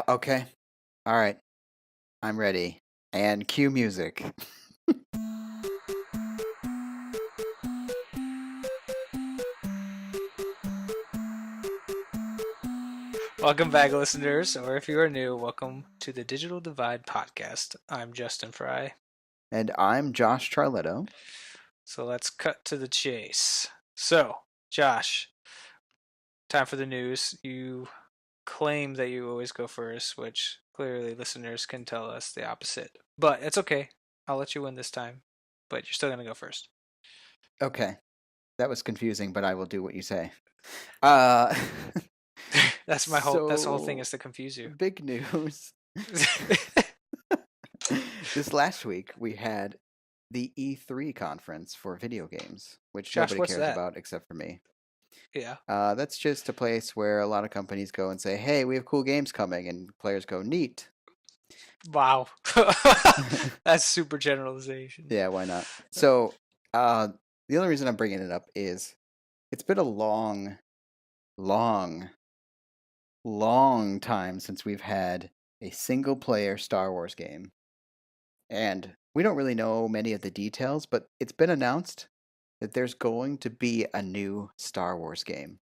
Okay. All right. I'm ready. And cue music. Welcome back, listeners, or if you are new, welcome to the Digital Divide podcast. I'm Justin Fry. And I'm Josh Charletto. So let's cut to the chase. So, Josh, time for the news. You claim that you always go first, which clearly listeners can tell us the opposite. But it's okay. I'll let you win this time, but you're still going to go first. Okay. That was confusing, but I will do what you say. Uh That's the whole thing, so is to confuse you. big news. This last week we had the E3 conference for video games, which Josh, nobody what's cares that? about except for me. Yeah. That's just a place where a lot of companies go and say, "Hey, we have cool games coming," and players go, "Neat." Wow. That's super generalization. Yeah, why not? So, uh, the only reason I'm bringing it up is it's been a long, long time since we've had a single player Star Wars game. And we don't really know many of the details, but it's been announced that there's going to be a new Star Wars game.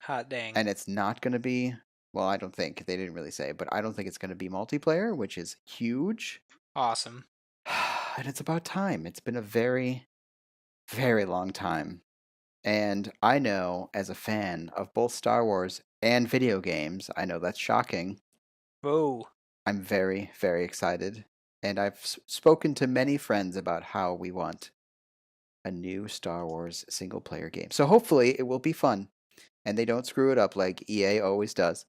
Hot dang. And it's not going to be, well, I don't think, they didn't really say, but I don't think it's going to be multiplayer, which is huge. Awesome. And it's about time. It's been a very, very long time. And I know, as a fan of both Star Wars and video games, I know that's shocking. Whoa. I'm very, very excited. And I've spoken to many friends about how we want a new Star Wars single player game. So hopefully it will be fun and they don't screw it up like EA always does.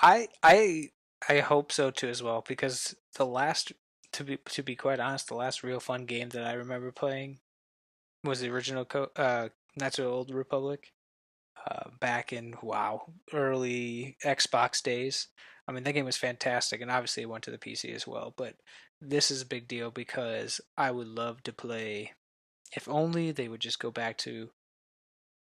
I I I hope so too as well, because the last, to be quite honest, the last real fun game that I remember playing was the original not so old Republic, back in, wow, early Xbox days. I mean, that game was fantastic, and obviously it went to the PC as well, but this is a big deal because I would love to play. If only they would just go back to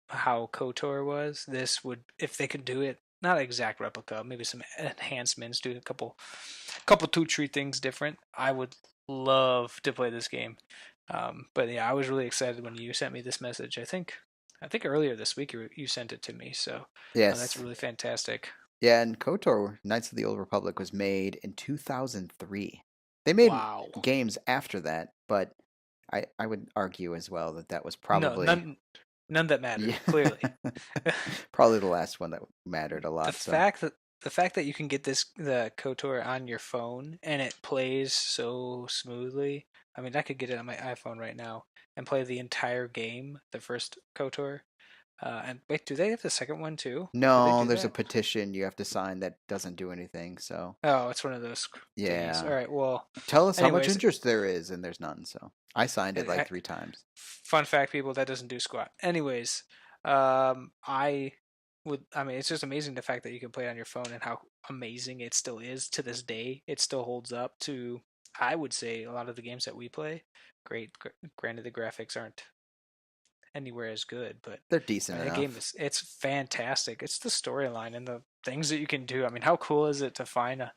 how KOTOR was. This would, if they could do it, not an exact replica, maybe some enhancements, do a couple two tree things different. I would love to play this game. But yeah, I was really excited when you sent me this message. I think earlier this week you sent it to me. So that's Yes. really fantastic. Yeah, and KOTOR, Knights of the Old Republic, was made in 2003. They made Wow. games after that, but I would argue as well that that was No, probably none that mattered. yeah, Clearly, probably the last one that mattered a the lot. So fact that the fact that you can get the KOTOR on your phone and it plays so smoothly. I mean, I could get it on my iPhone right now and play the entire game, the first KOTOR. And wait, do they have the second one too? Do they no, do there's a that? petition you have to sign that doesn't do anything. So Oh, it's one of those thingies. All yeah, right. Well, tell us how much anyways, interest there is, and there's none. So I signed it like I, 3 times. fun fact, people, that doesn't do squat. Anyways, I would. I mean, it's just amazing the fact that you can play it on your phone and how amazing it still is to this day. It still holds up to, I would say, a lot of the games that we play. Great. Granted, the graphics aren't anywhere as good, but They're I decent mean, the game enough. is it's fantastic. It's the storyline and the things that you can do. I mean, how cool is it to find a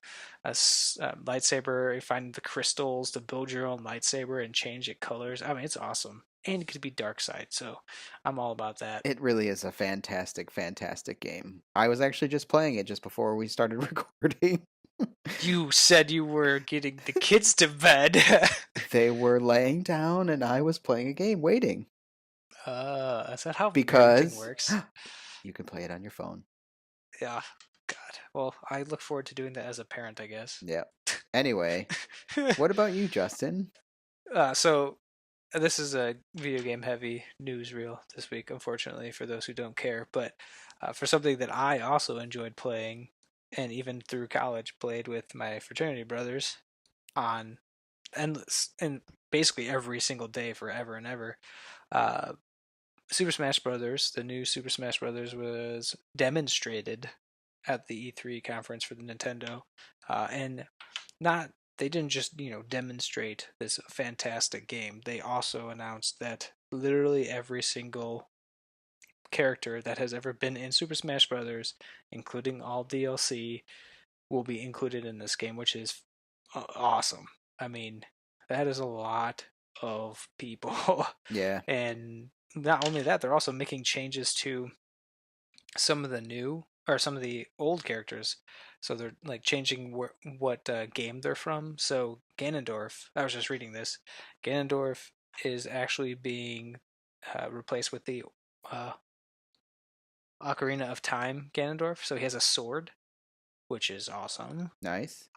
lightsaber, find the crystals to build your own lightsaber and change it colors? I mean, it's awesome. And it could be dark side, so I'm all about that. It really is a fantastic, fantastic game. I was actually just playing it just before we started recording. You said you were getting the kids to bed. They were laying down and I was playing a game waiting Is that how parenting because works? you can play it on your phone. Yeah. God. Well, I look forward to doing that as a parent, I guess. Yeah. Anyway, what about you, Justin? So this is a video game heavy newsreel this week, unfortunately, for those who don't care. But for something that I also enjoyed playing, and even through college played with my fraternity brothers on endless and basically every single day forever and ever. Uh, Super Smash Brothers, the new Super Smash Brothers, was demonstrated at the E3 conference for the Nintendo, and not they didn't just demonstrate this fantastic game. They also announced that literally every single character that has ever been in Super Smash Brothers, including all DLC, will be included in this game, which is awesome. I mean, that is a lot of people. Yeah, And not only that, they're also making changes to some of the new or some of the old characters. So they're like changing what game they're from. So Ganondorf, I was just reading this. Ganondorf is actually being replaced with the uh, Ocarina of Time Ganondorf. So he has a sword, which is awesome. nice.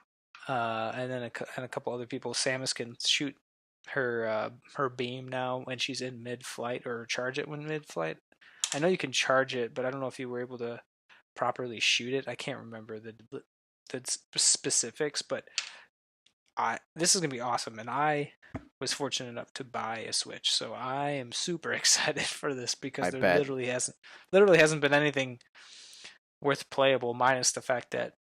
And then a couple other people. Samus can shoot her beam now when she's in mid-flight, or charge it when mid-flight. I know you can charge it, but I don't know if you were able to properly shoot it. I can't remember the specifics, but this is gonna be awesome, and I was fortunate enough to buy a Switch, so I am super excited for this because I there bet. literally hasn't been anything worth playable, minus the fact that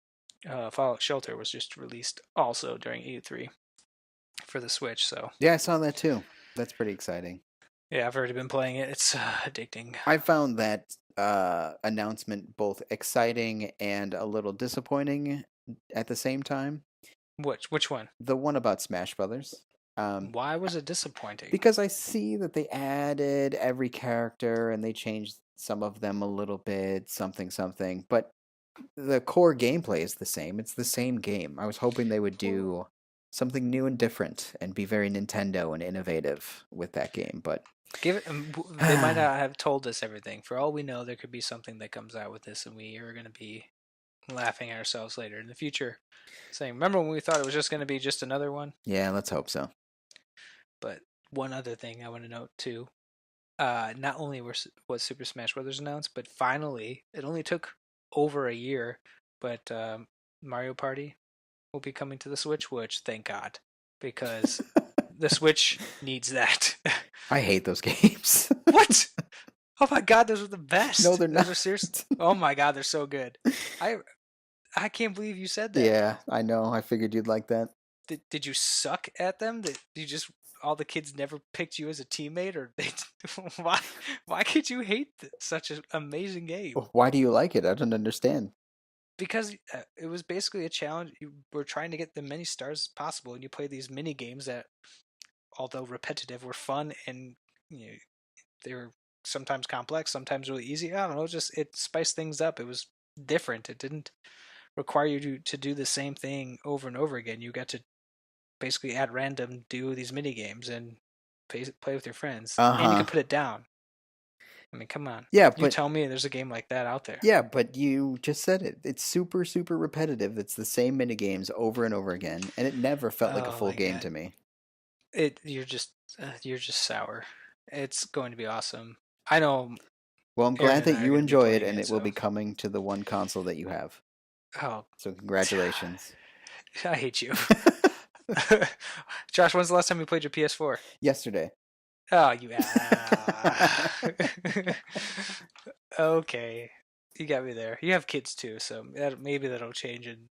Fallout Shelter was just released also during E3 for the Switch. So Yeah, I saw that too. That's pretty exciting. yeah, I've already been playing it. It's addicting. I found that announcement both exciting and a little disappointing at the same time. Which one? The one about Smash Brothers. Um, Why was it disappointing? because I see that they added every character and they changed some of them a little bit, something, something, but the core gameplay is the same. It's the same game. I was hoping they would Well, do something new and different and be very Nintendo and innovative with that game, but give it. They might not have told us everything. For all we know, there could be something that comes out with this, and we are going to be laughing at ourselves later in the future, saying, "Remember when we thought it was just going to be just another one?" yeah, let's hope so. But one other thing I want to note too: not only was Super Smash Brothers announced, but finally, it only took over a year, but Mario Party will be coming to the Switch, which thank God, because the Switch needs that. I hate those games. What? Oh my God, those are the No, best. they're Those not. are serious. Oh my God, they're so good. I I can't believe you said that. Yeah, I know. I figured you'd like that. Did you suck at them? Did you just all the kids never picked you as a teammate, or they why could you hate such an amazing game? Why do you like it? I don't understand. Because it was basically a challenge. You were trying to get the many stars as possible, and you play these mini games that, although repetitive, were fun, and they were sometimes complex, sometimes really easy. I don't know, just it spiced things up. It was different. It didn't require you to do the same thing over and over again. You got to basically at random do these mini games and play with your friends, and you Uh-huh. could put it down. I mean, come on. Yeah, You but tell me there's a game like that out there. yeah, but you just said it. It's super, super repetitive. It's the same mini games over and over again, and it never felt like a Oh full my game God. to me. You're just sour. It's going to be awesome. I know Well, I'm Aaron glad and that I are you going to be enjoy it, playing and it, it will so be coming to the one console that you have. oh, So congratulations. I hate you. Josh, when's the last time you played your PS4? Yesterday. Oh, you okay. You got me there. You have kids too, so maybe that'll change in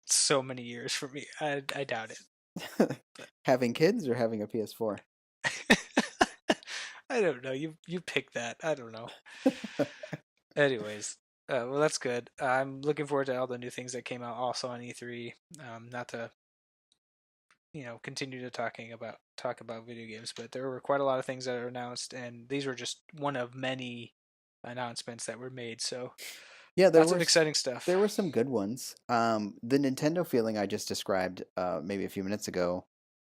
so many years for me. I doubt it. Having kids or having a PS4? I don't know. You pick that. I don't know. Anyways, well that's good. I'm looking forward to all the new things that came out also on E3. Not to continue to talk about video games, but there were quite a lot of things that are announced, and these were just one of many announcements that were made. So Yeah, lots of exciting stuff. there were some good ones. The Nintendo feeling I just described maybe a few minutes ago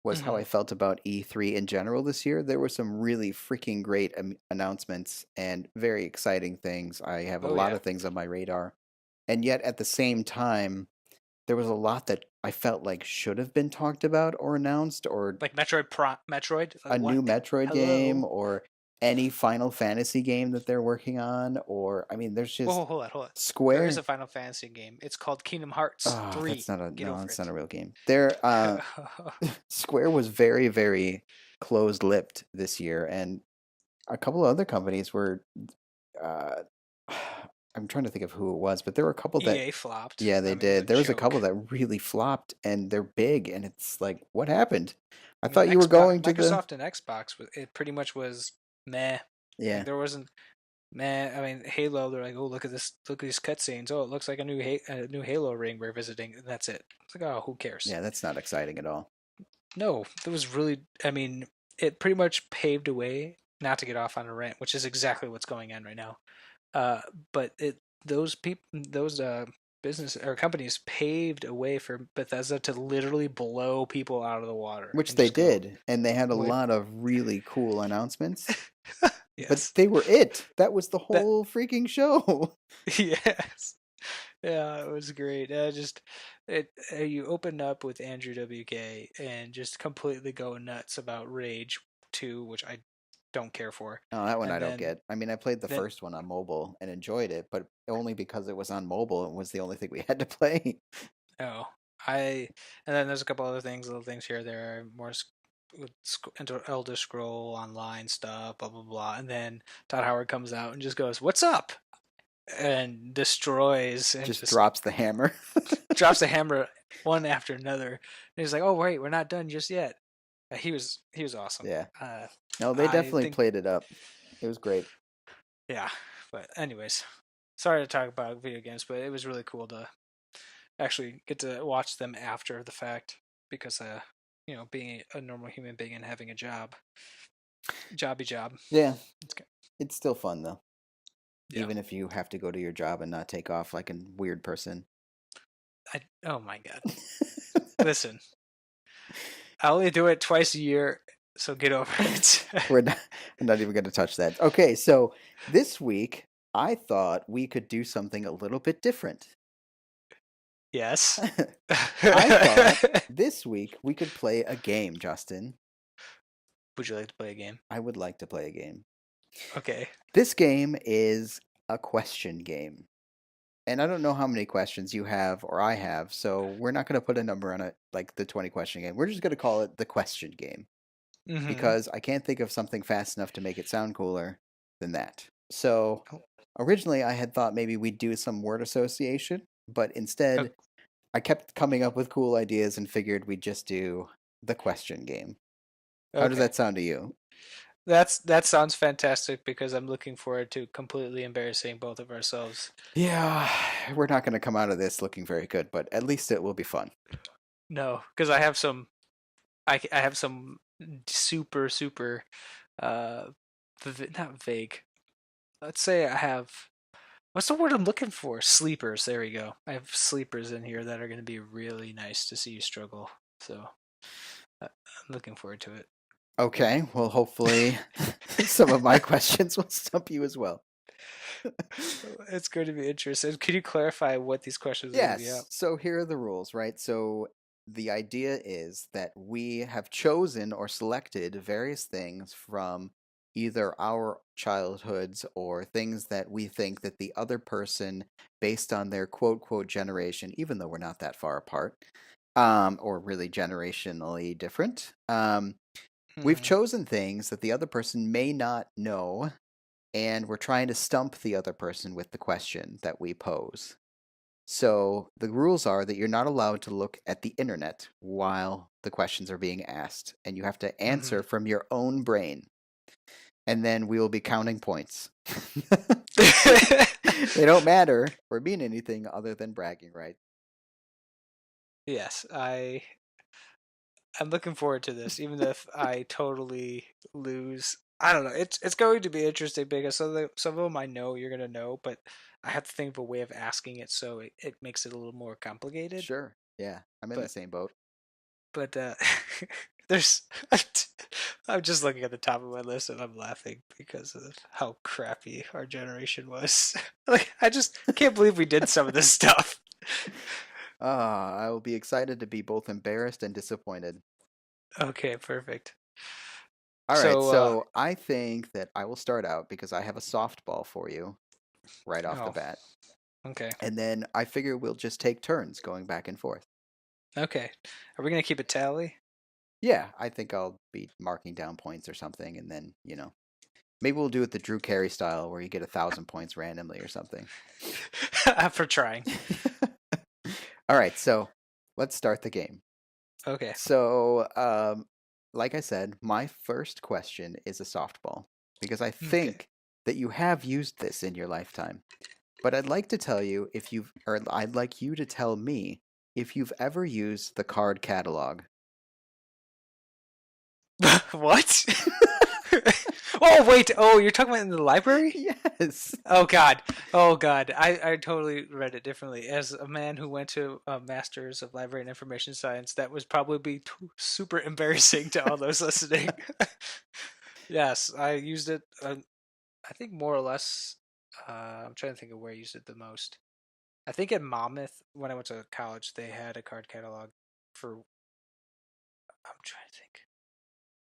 was how Hmm. I felt about E3 in general this year. There were some really freaking great announcements and very exciting things. I have a Oh lot yeah, of things on my radar. And yet at the same time, there was a lot that I felt like should have been talked about or announced, or like Metroid. a new What? Metroid game, Hello. or any Final Fantasy game that they're working on, or I mean, there's Whoa, just hold on, hold on. There is a Square. Final Fantasy game. It's called Kingdom Hearts Oh, that's 3. not a Get no, over that's not it. a real game. There, Square was very, very closed-lipped this year, and a couple of other companies were. Uh, I'm trying to think of who it was, but there were a couple that, EA flopped. yeah, I they mean, it was a did. There was a couple joke. that really flopped, and they're big, and it's like, what happened? I I mean, thought you were Xbox, going to the. Microsoft and Xbox, it pretty much was meh. Like Yeah, there wasn't. Man, I mean, Halo. They're like, oh, look at this, look at these cutscenes. Oh, it looks like a new Halo ring we're visiting, and that's it. It's like, oh, who cares? Yeah, that's not exciting at all. No, that was really. I mean, it pretty much paved a way. Not to get off on a rant, which is exactly what's going on right now. Uh, but those people, those business or companies paved a way for Bethesda to literally blow people out of the water Which and they just go, did, and they had a what? lot of really cool announcements. But Yes, they were it. That was the that whole freaking show. yes, yeah, it was great. Just it you open up with Andrew WK and just completely go nuts about Rage 2, which I don't care for, Oh, that one I and don't then get. I mean, I played the then first one on mobile and enjoyed it, but only because it was on mobile and was the only thing we had to play. oh, I and then there's a couple other things, little things here there, more into Elder Scroll Online stuff, blah blah blah, and then Todd Howard comes out and just goes, "What's up?" and destroys and Just just drops the hammer. drops the hammer one after another. And he's like, "Oh wait, we're not done just yet." He was awesome. Yeah. Uh, No, they I definitely think played it up. It was great. yeah, but anyways, sorry to talk about video games, but it was really cool to actually get to watch them after the fact because being a normal human being and having a jobby job. Yeah, It's good. it's still fun though, Yeah. even if you have to go to your job and not take off like a weird person. Oh my god. Listen, I only do it twice a year, so get over it. We're not, I'm not even going to touch that. Okay, so this week I thought we could do something a little bit different. Yes. I thought this week we could play a game, Justin. Would you like to play a game? I would like to play a game. Okay. This game is a question game. And I don't know how many questions you have or I have, so we're not going to put a number on it like the 20 question game. We're just going to call it the question game Mm-hmm. because I can't think of something fast enough to make it sound cooler than that. So Oh, originally I had thought maybe we'd do some word association, but o- instead I kept coming up with cool ideas and figured we'd just do the question game. How does okay. that sound to you? That sounds fantastic because I'm looking forward to completely embarrassing both of ourselves. Yeah, we're not going to come out of this looking very good, but at least it will be fun. No, because I have some. I have some super super, uh, not vague. Let's say I have. What's the word I'm looking for? Sleepers. There we go. I have sleepers in here that are going to be really nice to see you struggle. So I'm looking forward to it. Okay, well, hopefully some of my questions will stump you as well. It's going to be interesting. Could you clarify what these questions are going to be Yes, up? so here are the rules, right? So the idea is that we have chosen or selected various things from either our childhoods or things that we think that the other person, based on their quote quote generation, even though we're not that far apart, or really generationally different, we've Mm-hmm. chosen things that the other person may not know, and we're trying to stump the other person with the question that we pose. So the rules are that you're not allowed to look at the internet while the questions are being asked, and you have to Mm-hmm. answer from your own brain. And then we will be counting points. They don't matter or mean anything other than bragging rights. Yes, I'm looking forward to this, even if I totally lose. I don't know. It's going to be interesting because some of them I know you're gonna know, but I have to think of a way of asking it so it makes it a little more complicated. Sure. Yeah, I'm in the But same boat. but there's I'm just looking at the top of my list and I'm laughing because of how crappy our generation was. Like I just can't believe we did some of this stuff. I will be excited to be both embarrassed and disappointed. Okay, perfect. All right, So so I think that I will start out because I have a softball for you right off the oh, bat. okay. And then I figure we'll just take turns going back and forth. Okay. Are we gonna keep a tally? Yeah, I think I'll be marking down points or something, and then, maybe we'll do it the Drew Carey style where you get 1,000 points randomly or something. For trying. All right, so let's start the game. Okay. So, like I said, my first question is a softball because I Okay. think that you have used this in your lifetime. But I'd like to tell you if you've, or I'd like you to tell me if you've ever used the card catalog. What? Oh wait. Oh, you're talking about in the library? Yes. Oh God. Oh God. I totally read it differently. As a man who went to a Master's of Library and Information Science, that was probably super embarrassing to all those listening. Yes, I used it. I think more or less. I'm trying to think of where I used it the most. I think at Monmouth when I went to college, they had a card catalog for. I'm trying to think.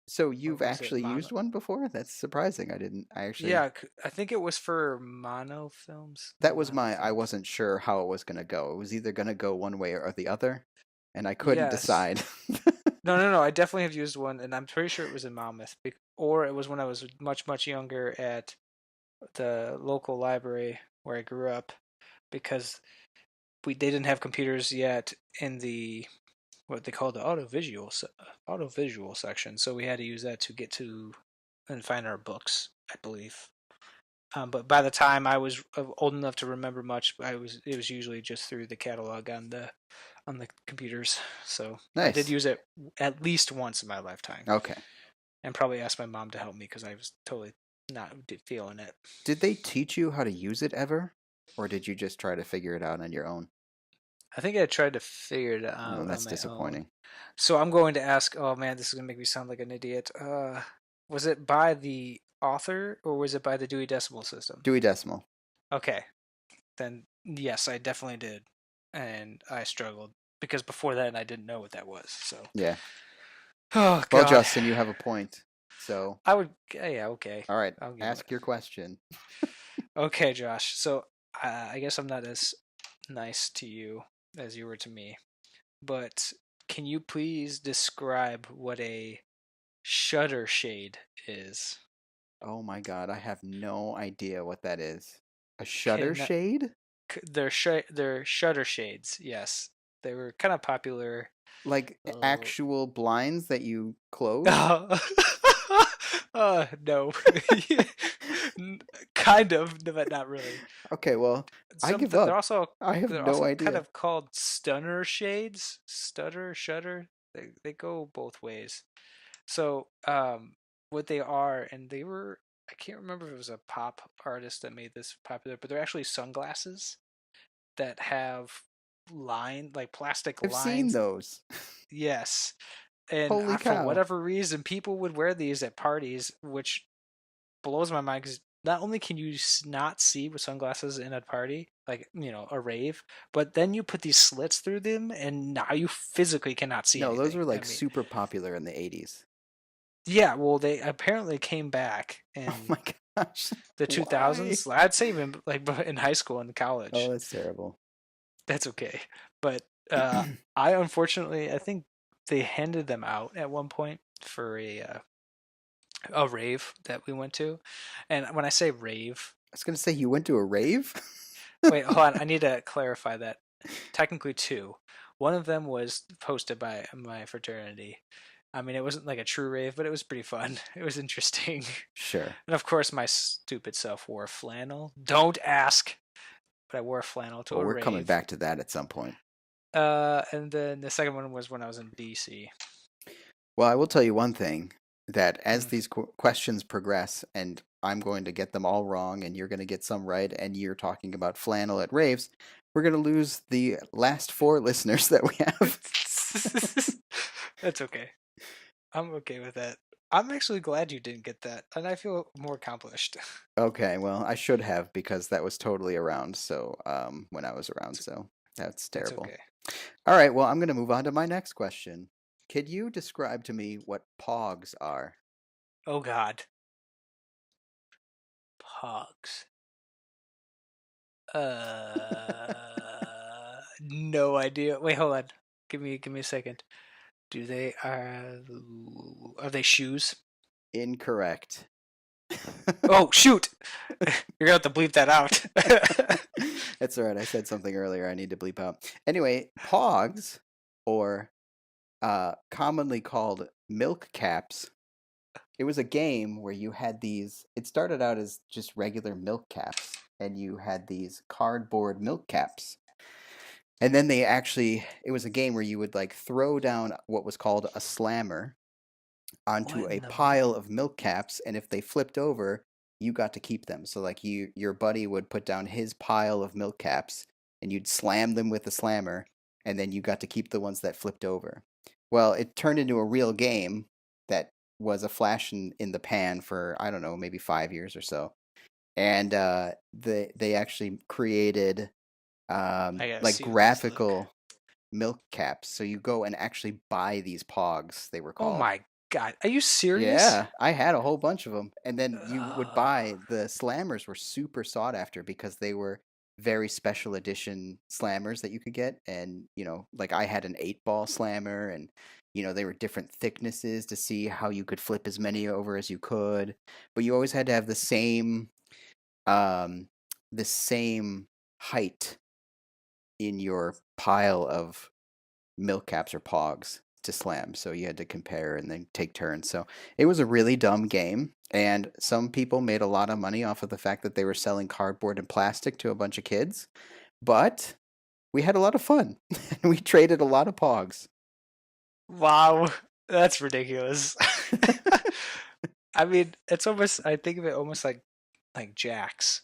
So What you've was it? actually used one before? That's surprising. I didn't. I actually. Yeah, I think it was for monofilms. That was my. I Monofilms. wasn't sure how it was going to go. It was either going to go one way or the other, and I couldn't Yes. decide. No, no, no. I definitely have used one, and I'm pretty sure it was in Monmouth, or it was when I was much, much younger at the local library where I grew up, because they didn't have computers yet in the what they call the audiovisual section, so we had to use that to get to and find our books, I believe. But by the time I was old enough to remember much, it was usually just through the catalog on the computers. So I did Nice. use it at least once in my lifetime, Okay. and probably asked my mom to help me because I was totally not feeling it. Did they teach you how to use it ever, or did you just try to figure it out on your own? I think I tried to figure it Oh, out on that's my own. disappointing. So I'm going to ask. Oh man, this is gonna make me sound like an idiot. Was it by the author or was it by the Dewey Decimal System? Dewey Decimal. Okay, then yes, I definitely did, and I struggled because before that I didn't know what that was. So, Yeah. oh Well, God, Justin, you have a point. So, I would. Yeah, okay, all right, I'll give it. ask your question. Okay, Josh. So I guess I'm not as nice to you as you were to me, but can you please describe what a shutter shade is? Oh my God, I have no idea what that is. A shutter Can shade? they're shutter shades? Yes, they were kind of popular. Like Uh, actual blinds that you close? Oh, no. Kind of, but not really. Okay, well, I give They're up. also I have no kind idea. of called stunner shades, stutter, shutter. They go both ways. So, what they are, and they were, I can't remember if it was a pop artist that made this popular, but they're actually sunglasses that have like plastic I've seen lines. those. Yes, and Holy for cow. whatever reason, people would wear these at parties, which blows my mind because not only can you not see with sunglasses in a party, like a rave, but then you put these slits through them, and now you physically cannot see No, those anything. were I like mean, super popular in the 80s. yeah, well, they apparently came back Oh in my gosh. the Why? 2000s. I'd say even like in high school and Oh, college. that's terrible. That's okay, but I unfortunately I think they handed them out at one point for a rave that we went to. And when I say rave, I was gonna say you went to a rave? wait, hold on, I need to clarify that. Technically two. One of them was hosted by my fraternity. I mean, it wasn't like a true rave, but it was pretty fun. It was interesting. Sure. And of course, my stupid self wore flannel. Don't ask, but I wore flannel to Well, a we're coming rave. back to that at some point. And then the second one was when I was in DC. Well, I will tell you one thing that as Mm. these questions progress, and I'm going to get them all wrong, and you're going to get some right, and you're talking about flannel at raves, we're going to lose the last four listeners that we have. That's okay. I'm okay with that. I'm actually glad you didn't get that, and I feel more accomplished. Okay, well, I should have because that was totally around. So, when I was around, It's, so that's it's terrible. okay. All right, well, I'm going to move on to my next question. Could you describe to me what pogs are? Oh God, Pogs. No idea. Wait, hold on. Give me a second. Do they are they shoes? Incorrect. Oh shoot! You're gonna have to bleep that out. That's all right. I said something earlier I need to bleep out. Anyway, pogs, or commonly called milk caps, it was a game where you had these. It started out as just regular milk caps, and you had these cardboard milk caps. And then it was a game where you would like throw down what was called a slammer What onto a in the pile of milk caps, and if they flipped over, you got to keep them. So like your buddy would put down his pile of milk caps, and you'd slam them with the slammer, and then you got to keep the ones that flipped over. Well, it turned into a real game that was a flash in the pan for, I don't know, maybe 5 years or so. And they actually created I gotta like see what these look. graphical milk caps. So you go and actually buy these pogs, they were Oh called. my god, are you serious? Yeah, I had a whole bunch of them. And then you would Uh, buy the slammers were super sought after because they were very special edition slammers that you could get. And, like I had an 8-ball slammer and, they were different thicknesses to see how you could flip as many over as you could. But you always had to have um, the same height in your pile of milk caps or pogs to slam. So you had to compare and then take turns. So it was a really dumb game. And some people made a lot of money off of the fact that they were selling cardboard and plastic to a bunch of kids. But we had a lot of fun. And we traded a lot of pogs. wow, that's ridiculous. I mean, it's almost. I think of it almost like jacks,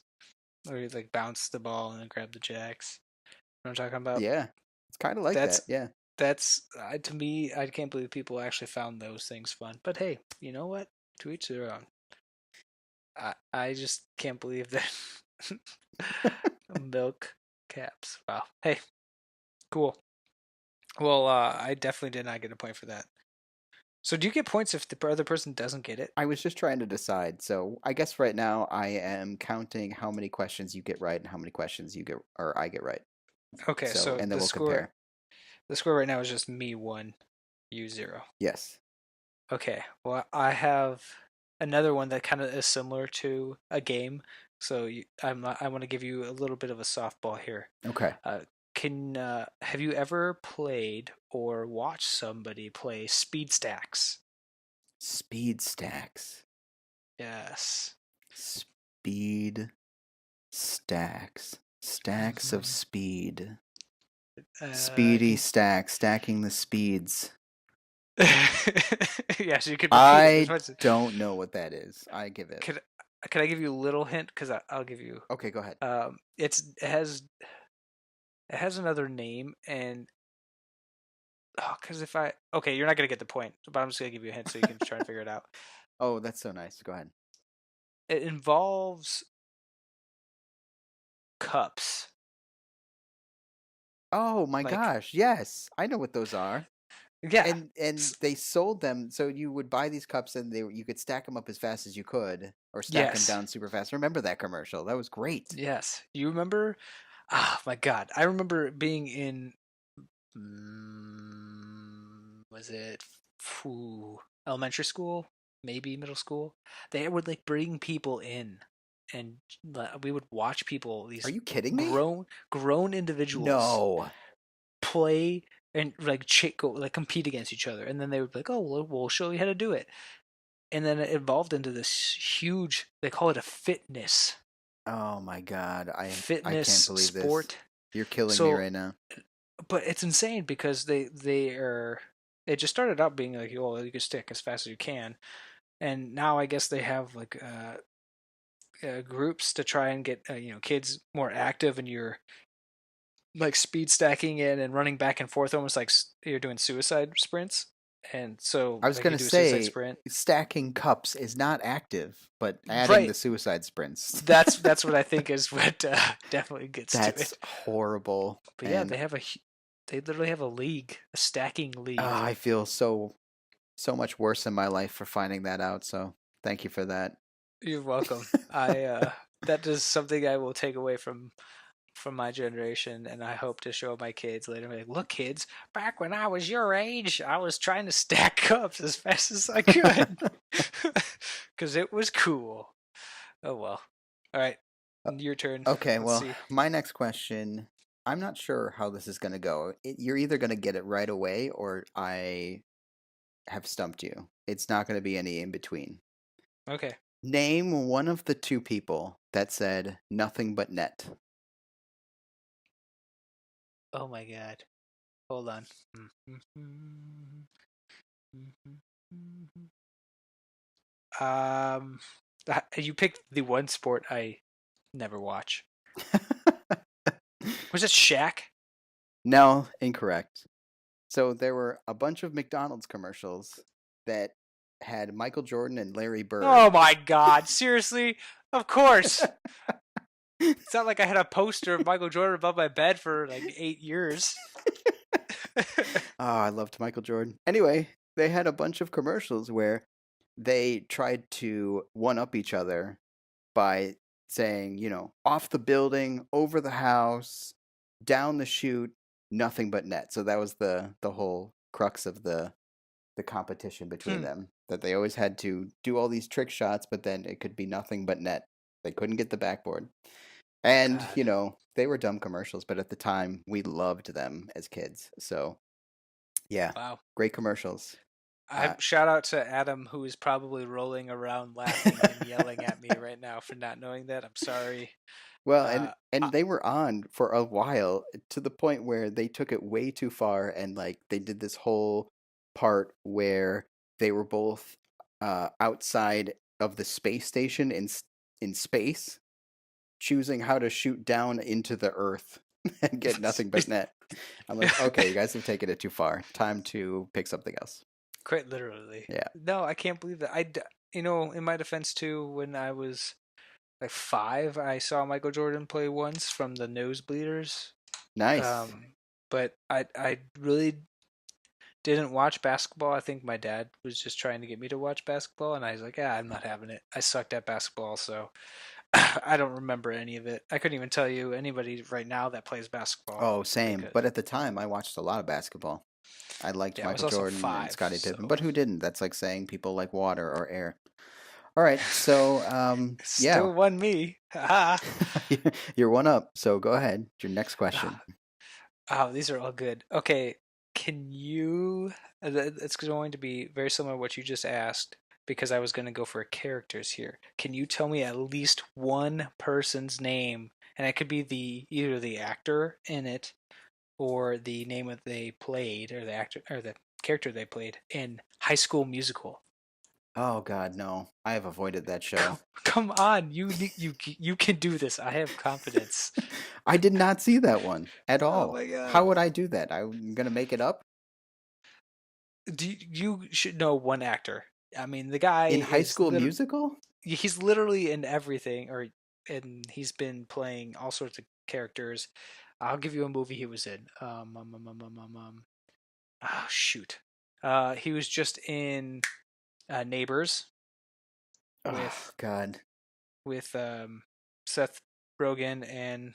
where you like bounce the ball and then grab the jacks. You know what I'm talking about? Yeah, it's kind of like that. That's Yeah. that's to me. I can't believe people actually found those things fun. But hey, you know what? To each their own. I just can't believe that milk caps. Wow. Hey, cool. Well, I definitely did not get a point for that. So do you get points if the other person doesn't get it? I was just trying to decide. So I guess right now I am counting how many questions you get right and how many questions you get or I get right. Okay, So, so and then we'll compare. the score right now is just me 1, you 0. Yes. Okay, well I have another one that kind of is similar to a game. So I want to give you a little bit of a softball here. Okay. Can have you ever played or watched somebody play Speed Stacks? Speed stacks. Yes. Speed stacks. Stacks of Hmm. speed. Speedy Can stack. Stacking the speeds. yes, you could repeat it as I much. don't know what that is. I give it. Could I give you a little hint? Because I'll give you. Okay, go ahead. It has another name, and because if I okay, you're not gonna get the point, but I'm just gonna give you a hint so you can try and figure it out. Oh, that's so nice. Go ahead. It involves cups, Oh my like gosh. Yes. I know what those are. yeah, And they sold them so you would buy these cups and you could stack them up as fast as you could or stack them yes, down super fast. Remember that commercial? That was great. yes. You remember? Ah, my God, I remember being in. Was it elementary school? Maybe middle school. They would like bring people in, and we would watch people, Are these you kidding me? grown individuals, No. play and like go like compete against each other, and then they would be like, "Oh, well, we'll show you how to do it." And then it evolved into this huge. They call it a Oh my God. I fitness can't believe this. sport. You're killing me So right now. but it's insane because they are it just started out being like, oh, you can stick as fast as you can, and now I guess they have like groups to try and get kids more active, and you're like speed stacking in and running back and forth almost like you're doing suicide sprints, and so I was like you gonna do a suicide say sprint. stacking cups is not active, but adding the Right, suicide sprints. that's what I think is what definitely gets to That's it. horrible. But yeah, And they literally have a league, a stacking league. I feel so much worse in my life for finding that out. So thank you for that. You're welcome. I that is something I will take away from my generation, and I hope to show my kids later. Like, look, kids, back when I was your age, I was trying to stack cups as fast as I could because it was cool. Oh well. All right, your turn. Okay, Let's well, see. my next question, I'm not sure how this is going to go. You're either going to get it right away or I have stumped you. It's not going to be any in between. Okay. Name one of the two people that said nothing but net. Oh my god. Hold on. Um, you picked the one sport I never watch. Was it Shaq? No, incorrect. So there were a bunch of McDonald's commercials that had Michael Jordan and Larry Oh Bird. my god, seriously? Of course. It's not like I had a poster of Michael Jordan above my bed for like 8 years. Oh, I loved Michael Jordan. Anyway, they had a bunch of commercials where they tried to one up each other by saying, off the building, over the house, down the chute, nothing but net. So that was the whole crux of the competition between Hmm. them. That they always had to do all these trick shots, but then it could be nothing but net. They couldn't get the backboard. And, God. they were dumb commercials, but at the time we loved them as kids. So yeah, Wow. great commercials. I Uh, shout out to Adam, who is probably rolling around laughing and yelling at me right now for not knowing that. I'm sorry. well, and Uh, and they were on for a while to the point where they took it way too far, and like they did this whole part where they were both outside of the space station in space, choosing how to shoot down into the Earth and get nothing but net. I'm like, okay, you guys have taken it too far. Time to pick something else. quite literally. Yeah, No, I can't believe that. In my defense too, when I was like 5, I saw Michael Jordan play once from the nosebleeders. nice. Um, but I really didn't watch basketball. I think my dad was just trying to get me to watch basketball, and I was like, yeah, I'm not having it. I sucked at basketball, so I don't remember any of it. I couldn't even tell you anybody right now that plays basketball Oh, same. because But at the time, I watched a lot of basketball. I liked yeah, I was Michael also Jordan and 5, Scottie Pippen, so but who didn't? That's like saying people like water or air. All right, so yeah, still won me. Ah, you're one up. So go ahead. Your next question. oh, these are all good. Okay, can you? It's going to be very similar to what you just asked because I was going to go for characters here. Can you tell me at least one person's name, and it could be the either the actor in it or the name that they played, or the actor or the character they played in High School Musical? Oh God, no. I have avoided that show. Come on, you can do this. I have confidence. I did not see that one at Oh all. my god. How would I do that? I'm gonna make it up You should know one actor. I mean, the guy in High is School Musical. he's literally in everything, and he's been playing all sorts of characters. I'll give you a movie he was in. Oh shoot. He was just in Neighbors Oh with God, with Seth Rogen and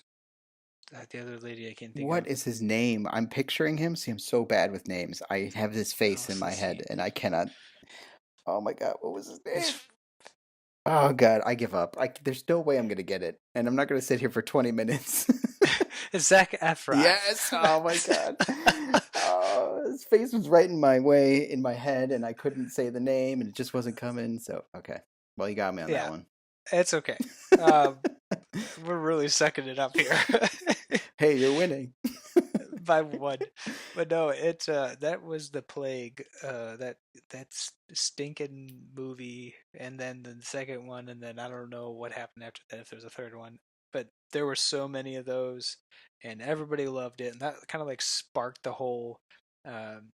the other lady I can't think what of. is his name? I'm picturing him. See, I'm so bad with names. I have his Oh, face in let's my see. head, and I cannot. Oh my God, what was his name? His Oh God, I give up. There's no way I'm gonna get it, and I'm not gonna sit here for 20 minutes. Zac Efron. Yes. Oh my God. Oh, his face was right in my way in my head, and I couldn't say the name, and it just wasn't coming. So okay, well, you got me on that Yeah, one. it's okay. Um, we're really sucking it up here. Hey, you're winning. By one. But no, it that was the plague. That stinking movie, and then the second one, and then I don't know what happened after that. If there's a third one, but there were so many of those, and everybody loved it, and that kind of like sparked the whole um,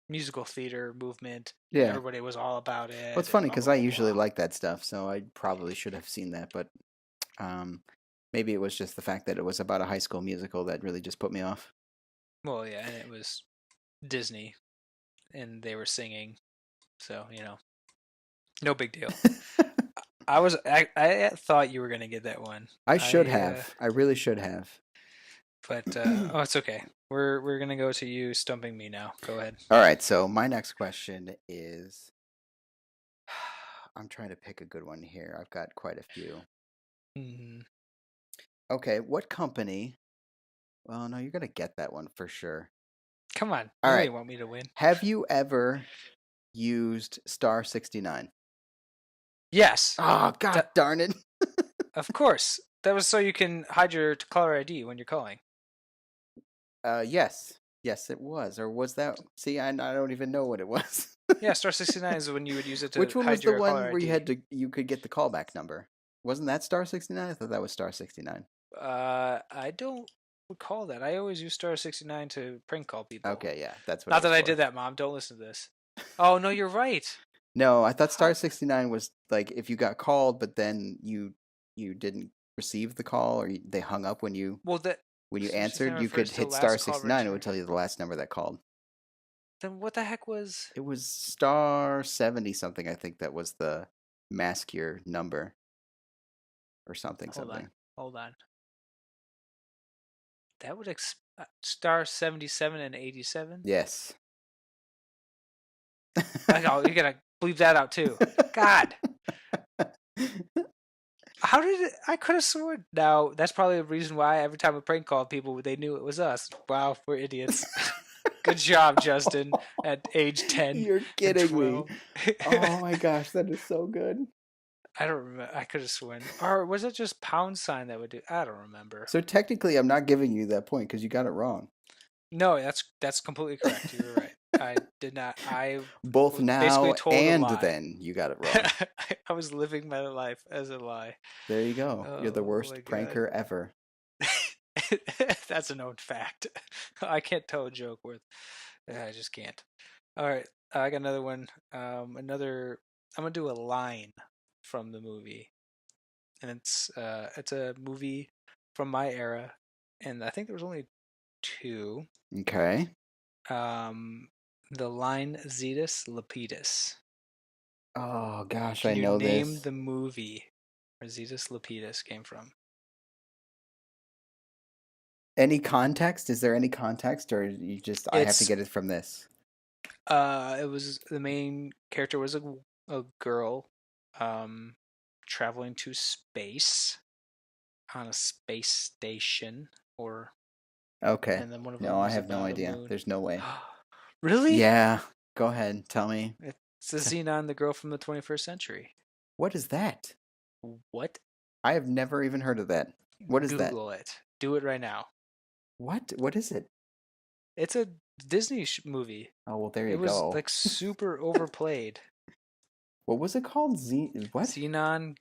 musical theater movement, and Yeah. everybody was all about Well, it, it's and funny blah because blah I blah usually blah. like that stuff, so I probably should have seen that, but um, maybe it was just the fact that it was about a high school musical that really just put me off. Well, yeah, and it was Disney, and they were singing, so no big deal. I thought you were gonna get that one. I should I have. I really should have. but oh, it's okay. We're gonna go to you stumping me now. Go ahead. All right, so my next question is I'm trying to pick a good one here. I've got quite a few. Mm, Okay, what company? Well, no, you're gonna get that one for sure. come on, All you know right. you want me to win. Have you ever used star 69? Yes. Oh, god That, darn it. of course. That was so you can hide your caller ID when you're calling. Yes. Yes, it was. Or was that? See, I don't even know what it was. Yeah, star 69 is when you would use it to Which one was hide the your caller one where ID. you could get the callback number? Wasn't that star 69? I thought that was star 69. I don't recall that. I always use star 69 to prank call people. Okay, yeah, that's what it Not was that I for. did that, Mom. Don't listen to this. Oh no, you're right. No, I thought star How? 69 was like if you got called, but then you didn't receive the call or they hung up Well, that when you star 69 answered, you could refers to hit star last call 69. It would return. tell you the last number that called. Then what the heck was? It was star 70 something, I think that was the mask your number or something Hold on, something. hold on. That would star 77 and 87. Yes. Oh, you gotta bleep that out too. God, how did it? I could have sworn. Now that's probably the reason why every time we prank called people, they knew it was us. Wow, we're idiots. Good job, Justin. At age 10 You're and kidding me. 12. Oh my gosh, that is so good. I don't remember. I could have sworn. Or was it just pound sign that would do? I don't remember. So technically, I'm not giving you that point because you got it wrong. No, that's completely correct. You were right. I did not. I Both was basically now told a and lie. then you got it wrong. I was living my life as a lie. There you go. You're the Oh my worst god. pranker ever. That's a known fact. I can't tell a joke worth. I just can't. All right, I got another one. Another. I'm gonna do a line from the movie, and it's a movie from my era, and I think there was only two. Okay. Um, the line Zetus lapetus. Oh gosh, Can I you know name this. the movie where Zetus lapetus came from? Any context? Is there any context, or you just I have to It's get it from this? it was the main character was a girl, um, traveling to space on a space station, or Okay. and then one of No, them I was have no about a idea. moon. There's no way. Really? Yeah. Go ahead. Tell me. It's the T- Xenon, the girl from the 21st century. what is that? What? I have never even heard of that. What is that? Google it. Do it right now. What? What is it? It's a Disney movie. Oh, well, there It you was go. like super overplayed. What was it called? What? Xenon,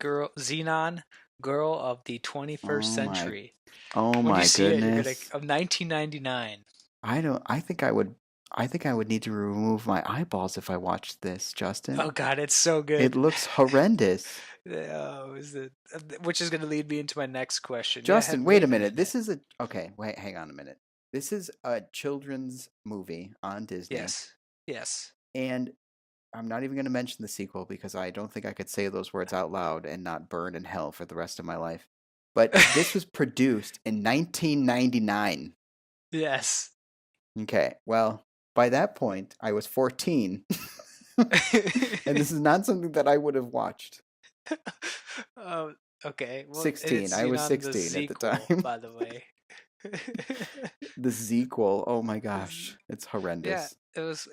girl of the 21st Oh my. century. Oh When you my see it, you're gonna goodness. of 1999. I don't. I think I would need to remove my eyeballs if I watched this, Justin. Oh God, it's so It good. looks horrendous. Oh, which is gonna lead me into my next question. Yeah, it Justin, had wait a Raven minute. in it. This is a okay. Wait, hang on a minute. This is a children's movie on Disney, Yes, yes. and I'm not even going to mention the sequel because I don't think I could say those words out loud and not burn in hell for the rest of my life. But this was produced in 1999. Yes. Okay, well, by that point, I was 14, and this is not something that I would have watched. um, okay. Well, and 16. it's I was seen on the 16 at the sequel, time. by the way. The sequel, oh my gosh, it's Yeah, horrendous. it was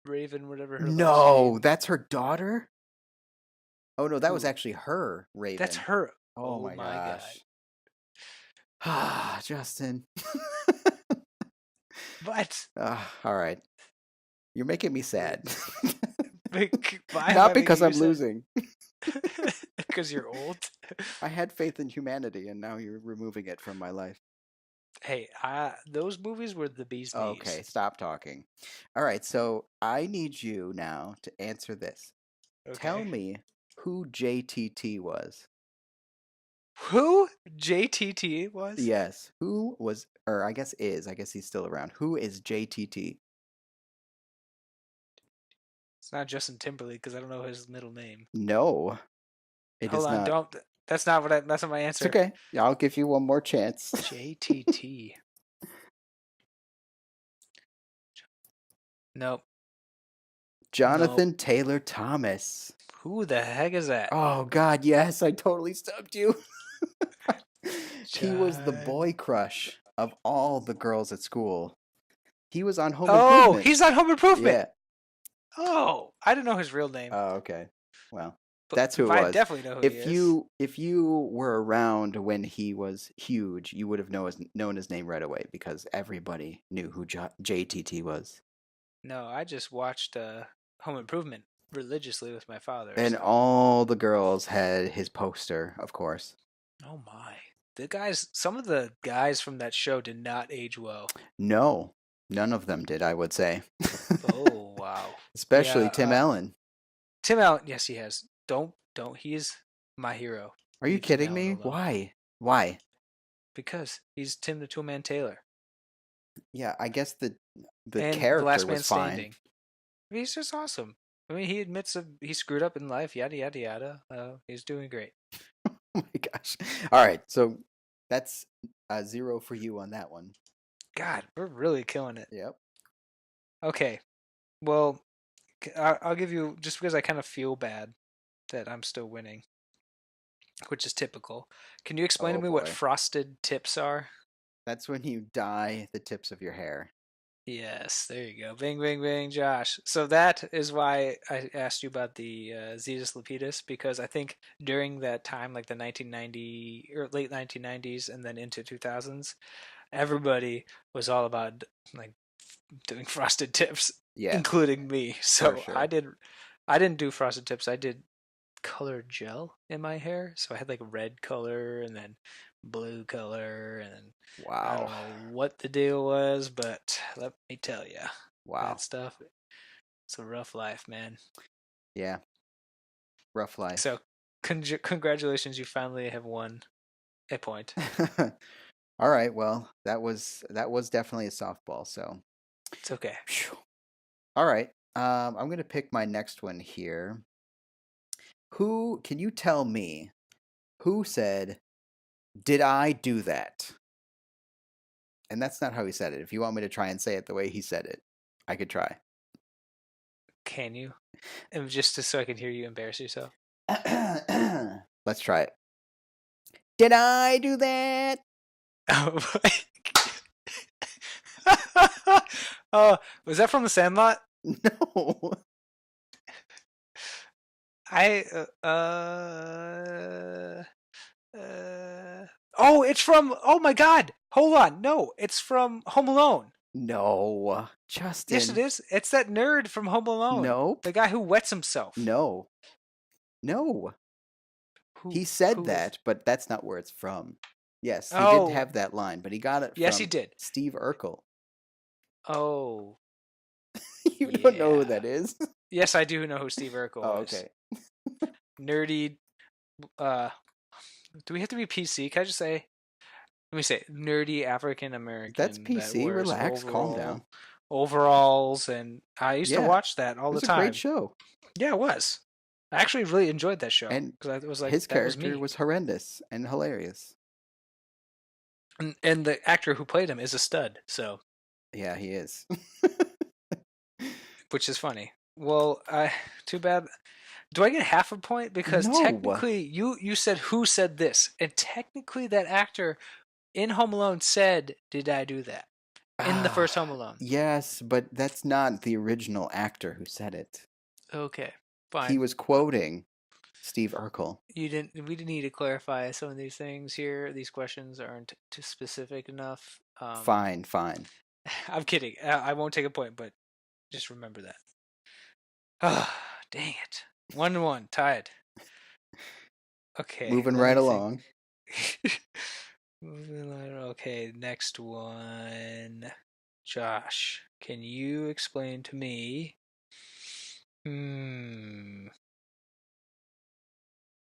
Raven, whatever her last No, name. that's her daughter? Oh no, that was Who? actually her, That's Raven. her. Oh Oh my my god. gosh. Ah, Justin. But All right. You're making me sad. why am Not I making because you I'm sad? losing. Because you're old. I had faith in humanity and now you're removing it from my life. Hey, those movies were the bee's Okay, knees. stop talking. All right, so I need you now to answer this. Tell Okay. me who JTT was. Who JTT was? Yes, who was, or I guess he's still around. Who is JTT? It's not Justin Timberlake because I don't know his middle name. No, it Hold is on, not. don't. That's not what I. That's not my It's answer. okay. I'll give you one more chance. JTT. Nope. Nope. Jonathan Taylor Thomas. Who the heck is that? Oh God, yes, I totally stumped you. He was the John. boy crush of all the girls at school. He was on Home Oh, Improvement. he's on Home Improvement. Yeah. Oh, I didn't know his real name, Oh, okay. Well, but that's who it I was. definitely know who he is. If you were around when he was huge, you would have known his name right away because everybody knew who JTT was. No, I just watched Home Improvement religiously with my father. And So, all the girls had his poster, of course. oh my, some of the guys from that show did not age well. No, none of them did, I would say. Oh wow, Especially yeah. Tim Allen. Tim Allen, yes, he has. Don't. He's my hero. Are you Leave Tim kidding Allen me? alone Why? Why? because he's Tim the Toolman Taylor Yeah, I guess the and the character Last Man was fine. Standing. He's just awesome. I mean, he admits he screwed up in life, yada yada yada. He's doing great. Oh my gosh. All right, so that's a zero for you on that one. God, we're really killing it. Yep. Okay, well, I'll give you just because I kind of feel bad that I'm still winning, which is typical. Can you explain to Oh me what boy. frosted tips are? That's when you dye the tips of your hair. Yes, there you go. Bing, bing, bing, Josh. So that is why I asked you about the Zetus lapetus because I think during that time, like the 1990 or late 1990s and then into 2000s, everybody was all about like doing frosted tips, Yeah, including me. for So sure. I didn't do frosted tips. I did colored gel in my hair. So I had like red color and then blue color and I don't Wow. know what the deal was, but let me tell you, that Wow. stuff, it's a rough life, man. Yeah, rough life. So congratulations, you finally have won a point. All right, well, that was definitely a softball, so. It's okay. Phew. All right. I'm going to pick my next one here. Who can you tell me who said, "Did I do that?" And that's not how he said it. If you want me to try and say it the way he said it, I could try. Can you? And just so I can hear you embarrass yourself. Let's try it. Did I do that? Oh, was that from The Sandlot? No. I oh, it's from. Oh my God! Hold on. No, it's from Home Alone. No. Yes, it Justin. is. It's that nerd from Home Alone, Nope. the guy who wets himself. No. No. Who? He said Who is? that, but that's not where it's from. Yes, he did Oh, have that line, but he got it yes, he from did. Steve Urkel. Oh, You don't know who yeah. that is? Yes, I do know who Steve Oh, Urkel is. okay. Nerdy. Uh, do we have to be PC? Can I just say? Let me say nerdy African That's American that PC. wears Relax, calm down. overalls, and I used to Yeah, it watch that all the was a great time. show. Yeah, it was. I actually really enjoyed that show And because I was like, his that was character me. was horrendous and hilarious. And the actor who played him is a stud, so Yeah, he is. which is funny. Well, too bad. Do I get half a point because No. technically you said who said this, and technically that actor in Home Alone said, "Did I do that?" in the Ah, first Home Alone. yes, but that's not the original actor who said it. Okay, He fine. was quoting Steve Urkel. You didn't. We didn't need to clarify some of these things here. These questions aren't too specific enough. Fine, fine. I'm kidding. I won't take a point, but just remember that. Ah, dang it. 1-1, tied. Okay, Moving let right me think. along. Moving on. Okay, next one. Josh, can you explain to me? Hmm.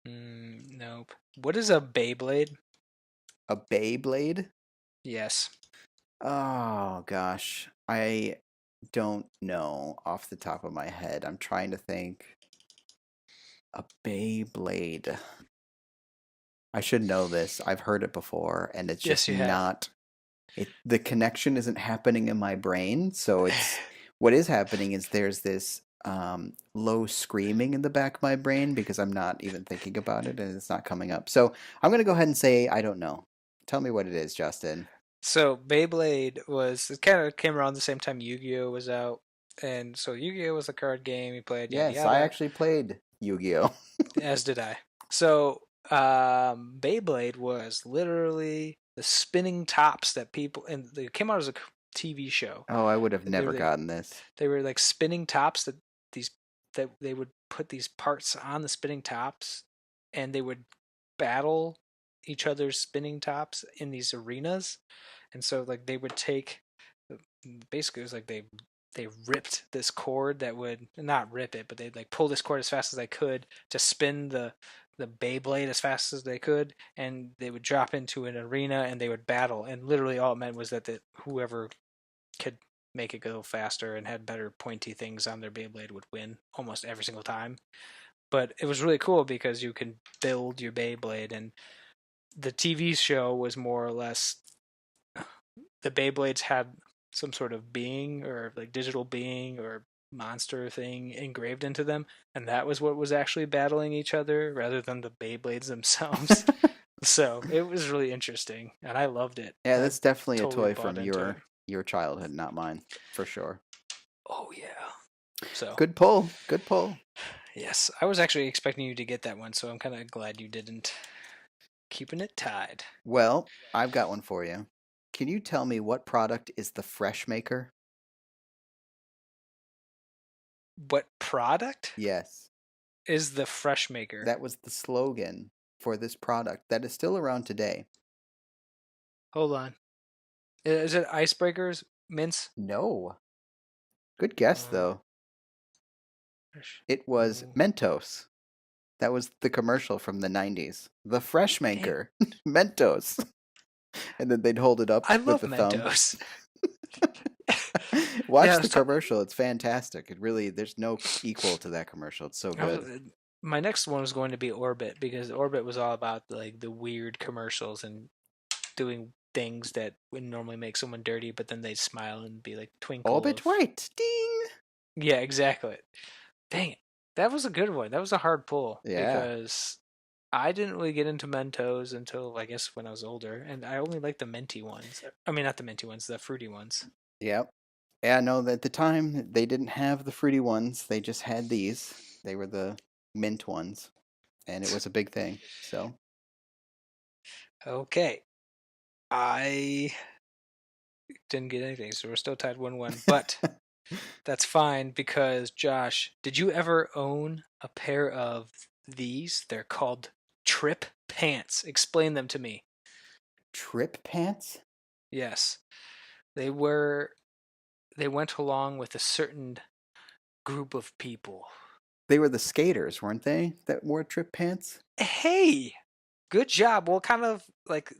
Nope. What is a Beyblade? A Beyblade? Yes. Oh gosh. I don't know off the top of my head. I'm trying to think. A Beyblade. I should know this. I've heard it before, and it's Yes, just you have. not the connection isn't happening in my brain. So it's what is happening is there's this low screaming in the back of my brain because I'm not even thinking about it and it's not coming up. So I'm gonna go ahead and say I don't know. Tell me what it is, Justin. So Beyblade was it kind of came around the same time Yu-Gi-Oh was out. And so Yu-Gi-Oh was a card game. You played yada Yes, I yada. actually played Yu-Gi-Oh. As did I. So Beyblade was literally the spinning tops that people, and they came out as a TV show. Oh, I would have And never gotten this. they were like spinning tops these that they would put these parts on the spinning tops, and they would battle each other's spinning tops in these arenas. And so like they would take, basically it was like they ripped this cord that would not rip it, but they'd like pull this cord as fast as they could to spin the Beyblade as fast as they could, and they would drop into an arena and they would battle. And literally all it meant was that whoever could make it go faster and had better pointy things on their Beyblade would win almost every single time. But it was really cool because you can build your Beyblade, and the TV show was more or less the Beyblades had some sort of being or like digital being or monster thing engraved into them, and that was what was actually battling each other rather than the Beyblades themselves. So it was really interesting, and I loved it. Yeah, I that's definitely a totally toy bought from into it. your childhood, not mine, for sure. Oh yeah. So Good pull. Good pull. yes, I was actually expecting you to get that one, so I'm kind of glad you didn't. Keeping it tied. Well, I've got one for you. Can you tell me what product is the Fresh Maker? What product Yes, is the Fresh Maker? that was the slogan for this product that is still around today. Hold on. Is it icebreakers? Mints? No. Good guess, Uh, though. Fresh. It was Oh, Mentos. That was the commercial from the 90s. The Fresh dang. Maker. Mentos. And then they'd hold it up I with love the thumb. Mentos. Yeah, Watch the commercial. It's fantastic. It really, there's no equal to that commercial. It's so good. my next one was going to be Orbit because Orbit was all about like the weird commercials and doing things that would normally make someone dirty, but then they'd smile and be like twinkle Orbit of. White. Ding. Yeah, exactly. Dang it. That was a good one. That was a hard pull Yeah. because I didn't really get into Mentos until I guess when I was older, and I only liked the minty ones. I mean, not the minty ones, the fruity ones. Yep. Yeah, no, at the time they didn't have the fruity ones. They just had these. They were the mint ones, and it was a big thing. So, Okay, I didn't get anything, so we're still tied 1-1. But that's fine because Josh, did you ever own a pair of these? They're called Trip Pants. Explain them to me. Trip pants? Yes, they were. They went along with a certain group of people. They were the skaters, weren't they? That wore trip pants? Hey, good job. Well, kind of like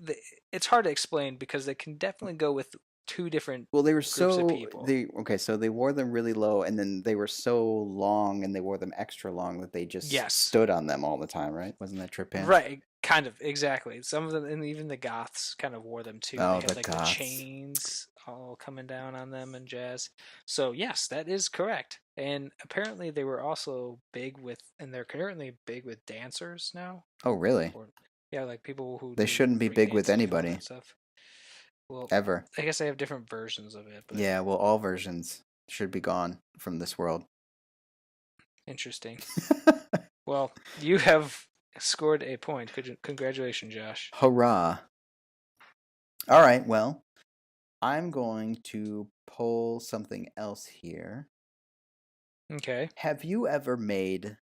it's hard to explain because they can definitely go with two different Well, they were groups of so people. they okay, so they wore them really low, and then they were so long, and they wore them extra long that they just Yes, stood on them all the time, right? Wasn't that trip pants? right. Kind of exactly. Some of them, and even the goths, kind of wore them too. They Oh, had the like the goths. chains all coming down on them and jazz. So yes, that is correct. And apparently they were also big with, and they're currently big with dancers now. Oh, really? Or yeah, like people who They do shouldn't be big with breakdancing and all anybody that stuff. Well, ever. I guess they have different versions of it, but Yeah, well, all versions should be gone from this world. interesting. Well, you have scored a point. Congratulations, Josh. Hurrah. All right, well, I'm going to pull something else here. Okay. Have you ever made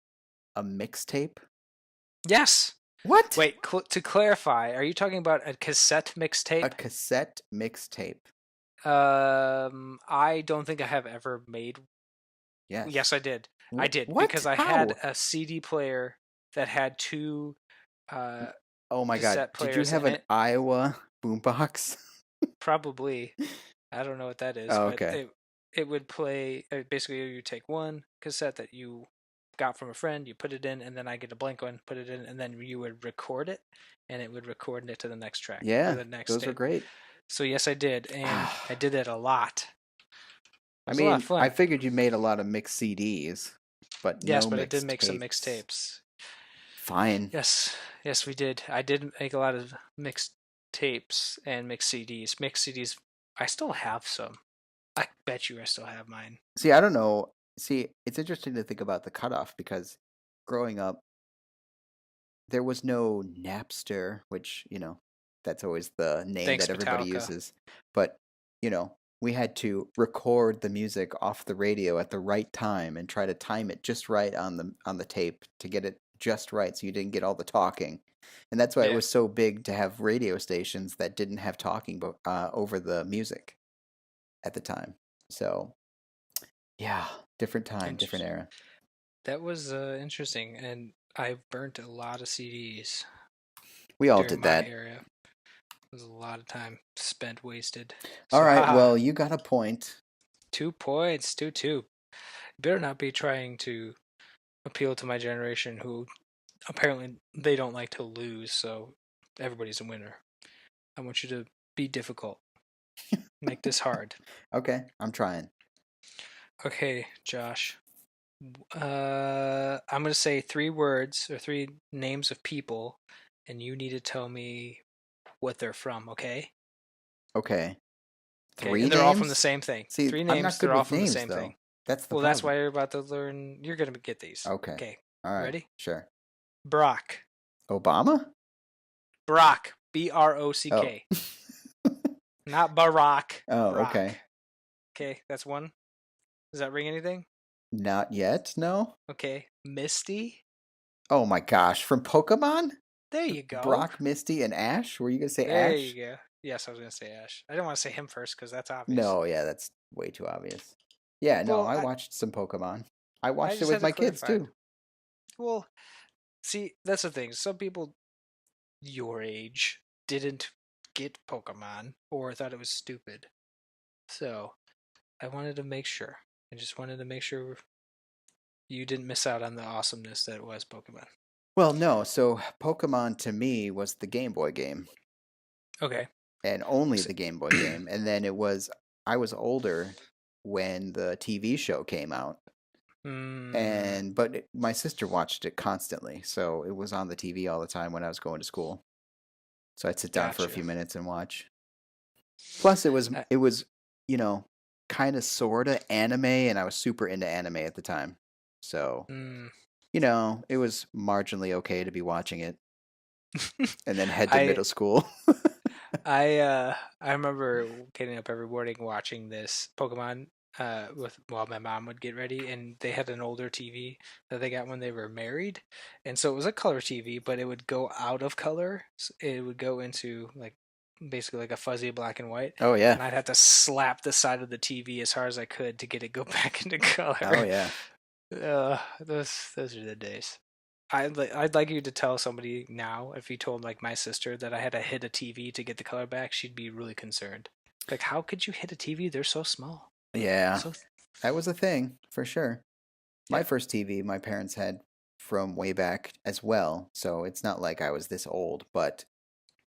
a mixtape? Yes. What? Wait, to clarify, are you talking about a cassette A mixtape? cassette mixtape. I don't think I have ever made. Yes. Yes, I did. I did What? because I had How? a CD player that had two uh, Oh my God. cassette Did you players have in an it. Iowa boombox? Probably. I don't know what that is, Oh, but okay. it would play. Basically, you take one cassette that you got from a friend, you put it in, and then I get a blank one, put it in, and then you would record it, and it would record it to the next track or Yeah, the next those are tape. great. So yes, I did, and I did it a lot. It I was a lot of mean, I fun. figured you made a lot of mixed CDs, but Yes, no but I did mixed make some tapes. mixtapes. Fine. Yes, yes, we did. I did make a lot of mixed tapes and mixed CDs. Mixed CDs, I still have some. I bet you I still have mine. See, I don't know. See, it's interesting to think about the cutoff because growing up, there was no Napster, which, that's always the name Thanks, that everybody Metallica. uses. But, we had to record the music off the radio at the right time and try to time it just right on the tape to get it just right so you didn't get all the talking. And that's why it Yeah, was so big to have radio stations that didn't have talking over the music at the time. So, yeah, different time, different interesting. era. That was interesting, and I burnt a lot of CDs We all during did my that. era. It was a lot of time spent wasted. All So, right, haha, well, you got a point. 2 points, 2-2. Better not be trying to appeal to my generation, who apparently they don't like to lose. So everybody's a winner. I want you to be difficult. Make this hard. Okay, I'm trying. Okay, Josh. I'm gonna say 3 words or 3 names of people, and you need to tell me what they're from. Okay. Okay. Okay, Three and they're all from the names? same thing. See, Three I'm not names, good they're all with from the names, same though. thing. That's the Well, that's problem. why you're about to learn. You're gonna get these. Okay. Okay, All right. ready? Sure. Brock. Obama? Brock. Oh. Brock. Not Barack. Oh, Brock. okay. Okay, that's one. Does that ring anything? Not yet, no? Okay, Misty. Oh my gosh, from Pokemon? There you go. Brock, Misty, and Ash? Were you gonna say There Ash? you go. Yes, I was gonna say Ash. I didn't want to say him first because that's obvious. No, yeah, that's way too obvious. Yeah, no, Well, I I watched some Pokemon. I I watched it just had with to my kids clarify it. too. Well, see, that's the thing. Some people your age didn't get Pokemon or thought it was stupid. So I wanted to make sure. I just wanted to make sure you didn't miss out on the awesomeness that was Pokemon. Well, no, so Pokemon to me was the Game Boy game. Okay. And only So, the Game Boy game. And then I was older when the TV show came out. mm, But my sister watched it constantly, so it was on the TV all the time when I was going to school. So I'd sit down for a gotcha. few minutes and watch. Plus, it was Uh, it was you know kind of sorta anime, and I was super into anime at the time. So mm. it was marginally okay to be watching it, and then head to I middle school. I remember getting up every morning watching this Pokemon with while my mom would get ready, and they had an older TV that they got when they were married, and so it was a color TV, but it would go out of color. It would go into like basically like a fuzzy black and white, Oh yeah, and I'd have to slap the side of the TV as hard as I could to get it go back into oh color. yeah. Those are the days. I'd like you to tell somebody now if you told like my sister that I had to hit a TV to get the color back, she'd be really concerned. Like, how could you hit a TV? They're so small. Yeah, So that was a thing for sure. My yeah. first TV, my parents had from way back as well, so it's not like I was this old, but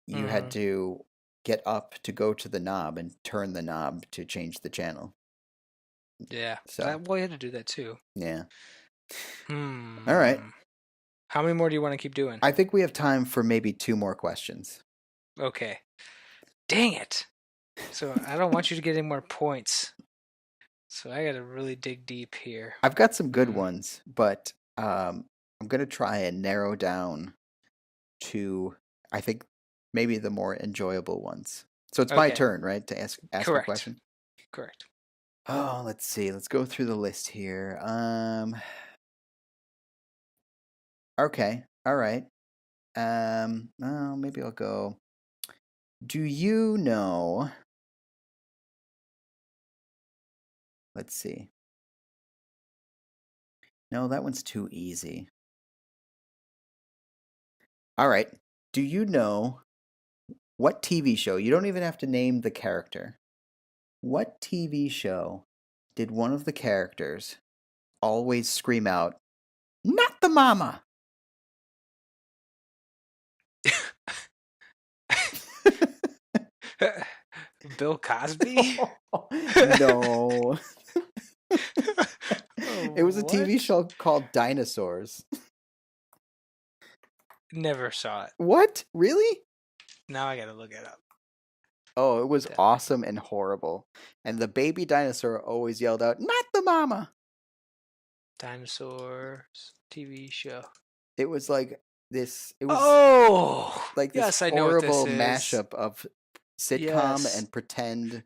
you had Mm, to get up to go to the knob and turn the knob to change the channel. yeah. So, Well, you had to do that too. yeah. All right. Hmm. How many more do you want to keep doing? I think we have time for maybe two more questions. Okay. Dang it. So I don't want you to get any more points. So I gotta really dig deep here. I've got some good Hmm. ones, but I'm going to try and narrow down to, I think, maybe the more enjoyable ones. So it's my Okay. turn, right, to ask a Correct. question? Correct. Oh, let's see. Let's go through the list here. Okay. All right. Oh, maybe I'll go. Do you know? Let's see. No, that one's too easy. All right. Do you know what TV show? You don't even have to name the character. What TV show did one of the characters always scream out, "Not the mama"? Bill Cosby? No. It was a TV What? show called Dinosaurs. Never saw it. What? Really? Now I gotta look it up. Oh, it was Definitely. awesome and horrible. And the baby dinosaur always yelled out, "Not the mama!" Dinosaurs TV show. It was like it was Oh, like this yes, I know what this horrible is. mashup of sitcom Yes, and pretend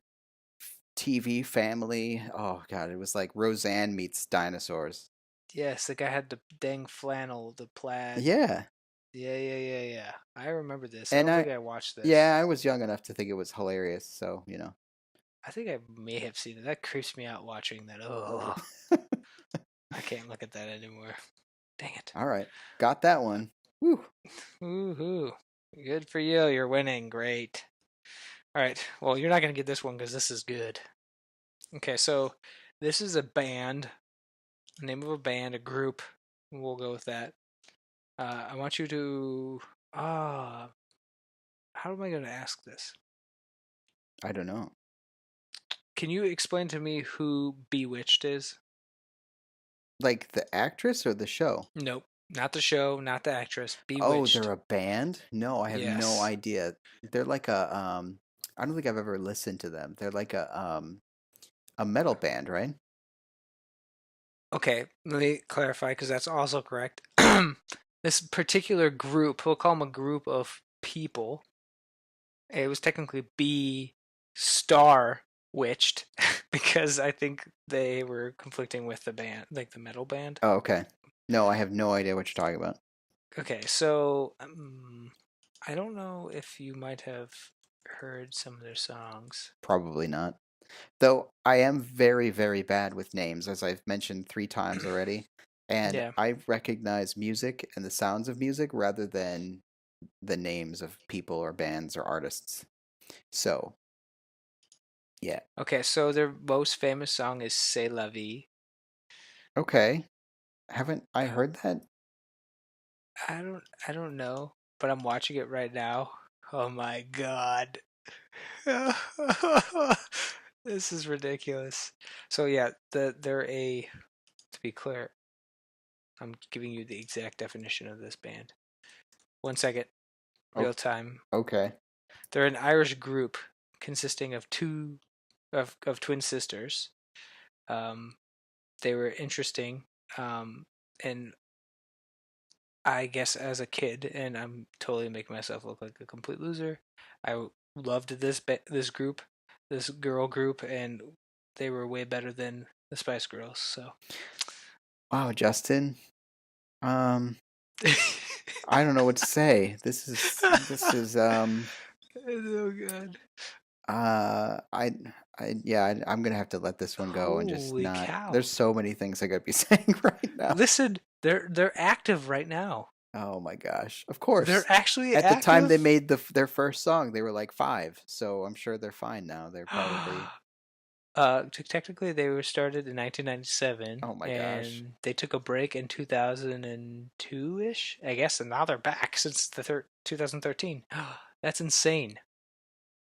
TV family. Oh God, it was like Roseanne meets dinosaurs. yes, the guy had the dang flannel, the plaid. Yeah. Yeah, yeah, yeah, yeah. I remember this. I And don't think I watched this. yeah, I was young enough to think it was hilarious, so, I think I may have seen it. That creeps me out watching that. Oh, I can't look at that anymore. Dang it. All right. Got that one. Whew. Woohoo. Good for you. You're winning. Great. All right. Well, you're not going to get this one because this is good. Okay, so this is a band, name of a band, a group. We'll go with that. I want you to. Ah, how am I going to ask this? I don't know. Can you explain to me who Bewitched is? Like the actress or the show? Nope. Not the show, not the actress. Oh, Bewitched. they're a band? No, I have no Yes. idea. They're like I don't think I've ever listened to them. They're like a metal band, right? Okay, let me clarify because that's also correct. This particular group, we'll call them a group of people. It was technically B star witched because I think they were conflicting with the band, like the metal band. Oh, okay. No, I have no idea what you're talking about. Okay, so I don't know if you might have heard some of their songs. Probably not. Though I am very, very bad with names, as I've mentioned 3 times already. And Yeah. I recognize music and the sounds of music rather than the names of people or bands or artists. So, yeah. Okay, so their most famous song is "C'est la vie." Okay. Haven't I Uh, heard that? I don't know, but I'm watching it right now. Oh my god. This is ridiculous. So yeah, they're a to be clear, I'm giving you the exact definition of this band. 1 second, Oh, real time. okay. They're an Irish group consisting of two of twin sisters. Um, they were interesting, and I guess as a kid, and I'm totally making myself look like a complete loser. I loved this group, this girl group, and they were way better than the Spice Girls. So, Wow, Justin. Um, I don't know what to say. This is oh god! I I'm gonna have to let this one go and just Holy not. cow! There's so many things I gotta be saying right now. Listen, they're active right now. Oh my gosh. Of They're course. actually At the time they active. made their first song, they were like 5, so I'm sure they're fine now. They're probably Technically, they were started in 1997, oh my gosh. and they took a break in 2002-ish, I guess, and now they're back since 2013. That's insane.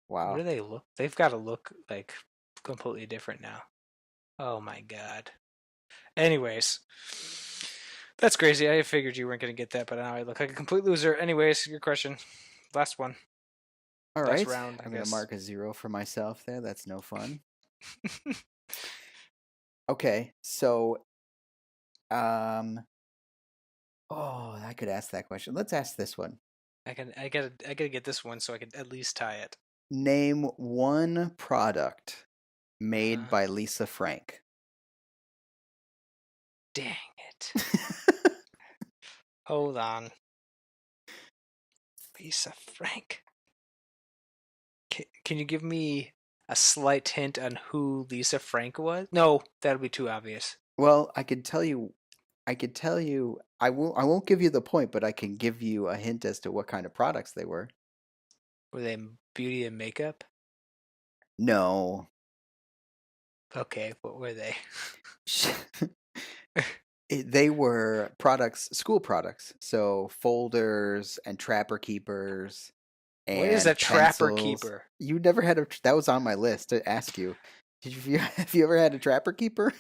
What Wow. do they look? They've got to look like completely different now. Oh my god. Anyways, that's crazy. I figured you weren't going to get that, but now I look like a complete loser. Anyways, your question. Last one. All Last right. round, I I'm gonna guess. mark a 0 for myself there. That's no fun. Okay, so um oh, I could ask that question. Let's ask this one. I gotta get this one so I can at least tie it. Name one product made Uh, by Lisa Frank. Dang it. Hold on. Lisa Frank. Can you give me a slight hint on who Lisa Frank was? No, that'll be too obvious. Well, I could tell you I won't give you the point, but I can give you a hint as to what kind of products they were. Were they beauty and makeup? No. Okay, what were they? They were products, school products. So folders and trapper keepers What is and a trapper pencils. keeper? You never had that was on my list to ask you. Have you ever had a trapper keeper?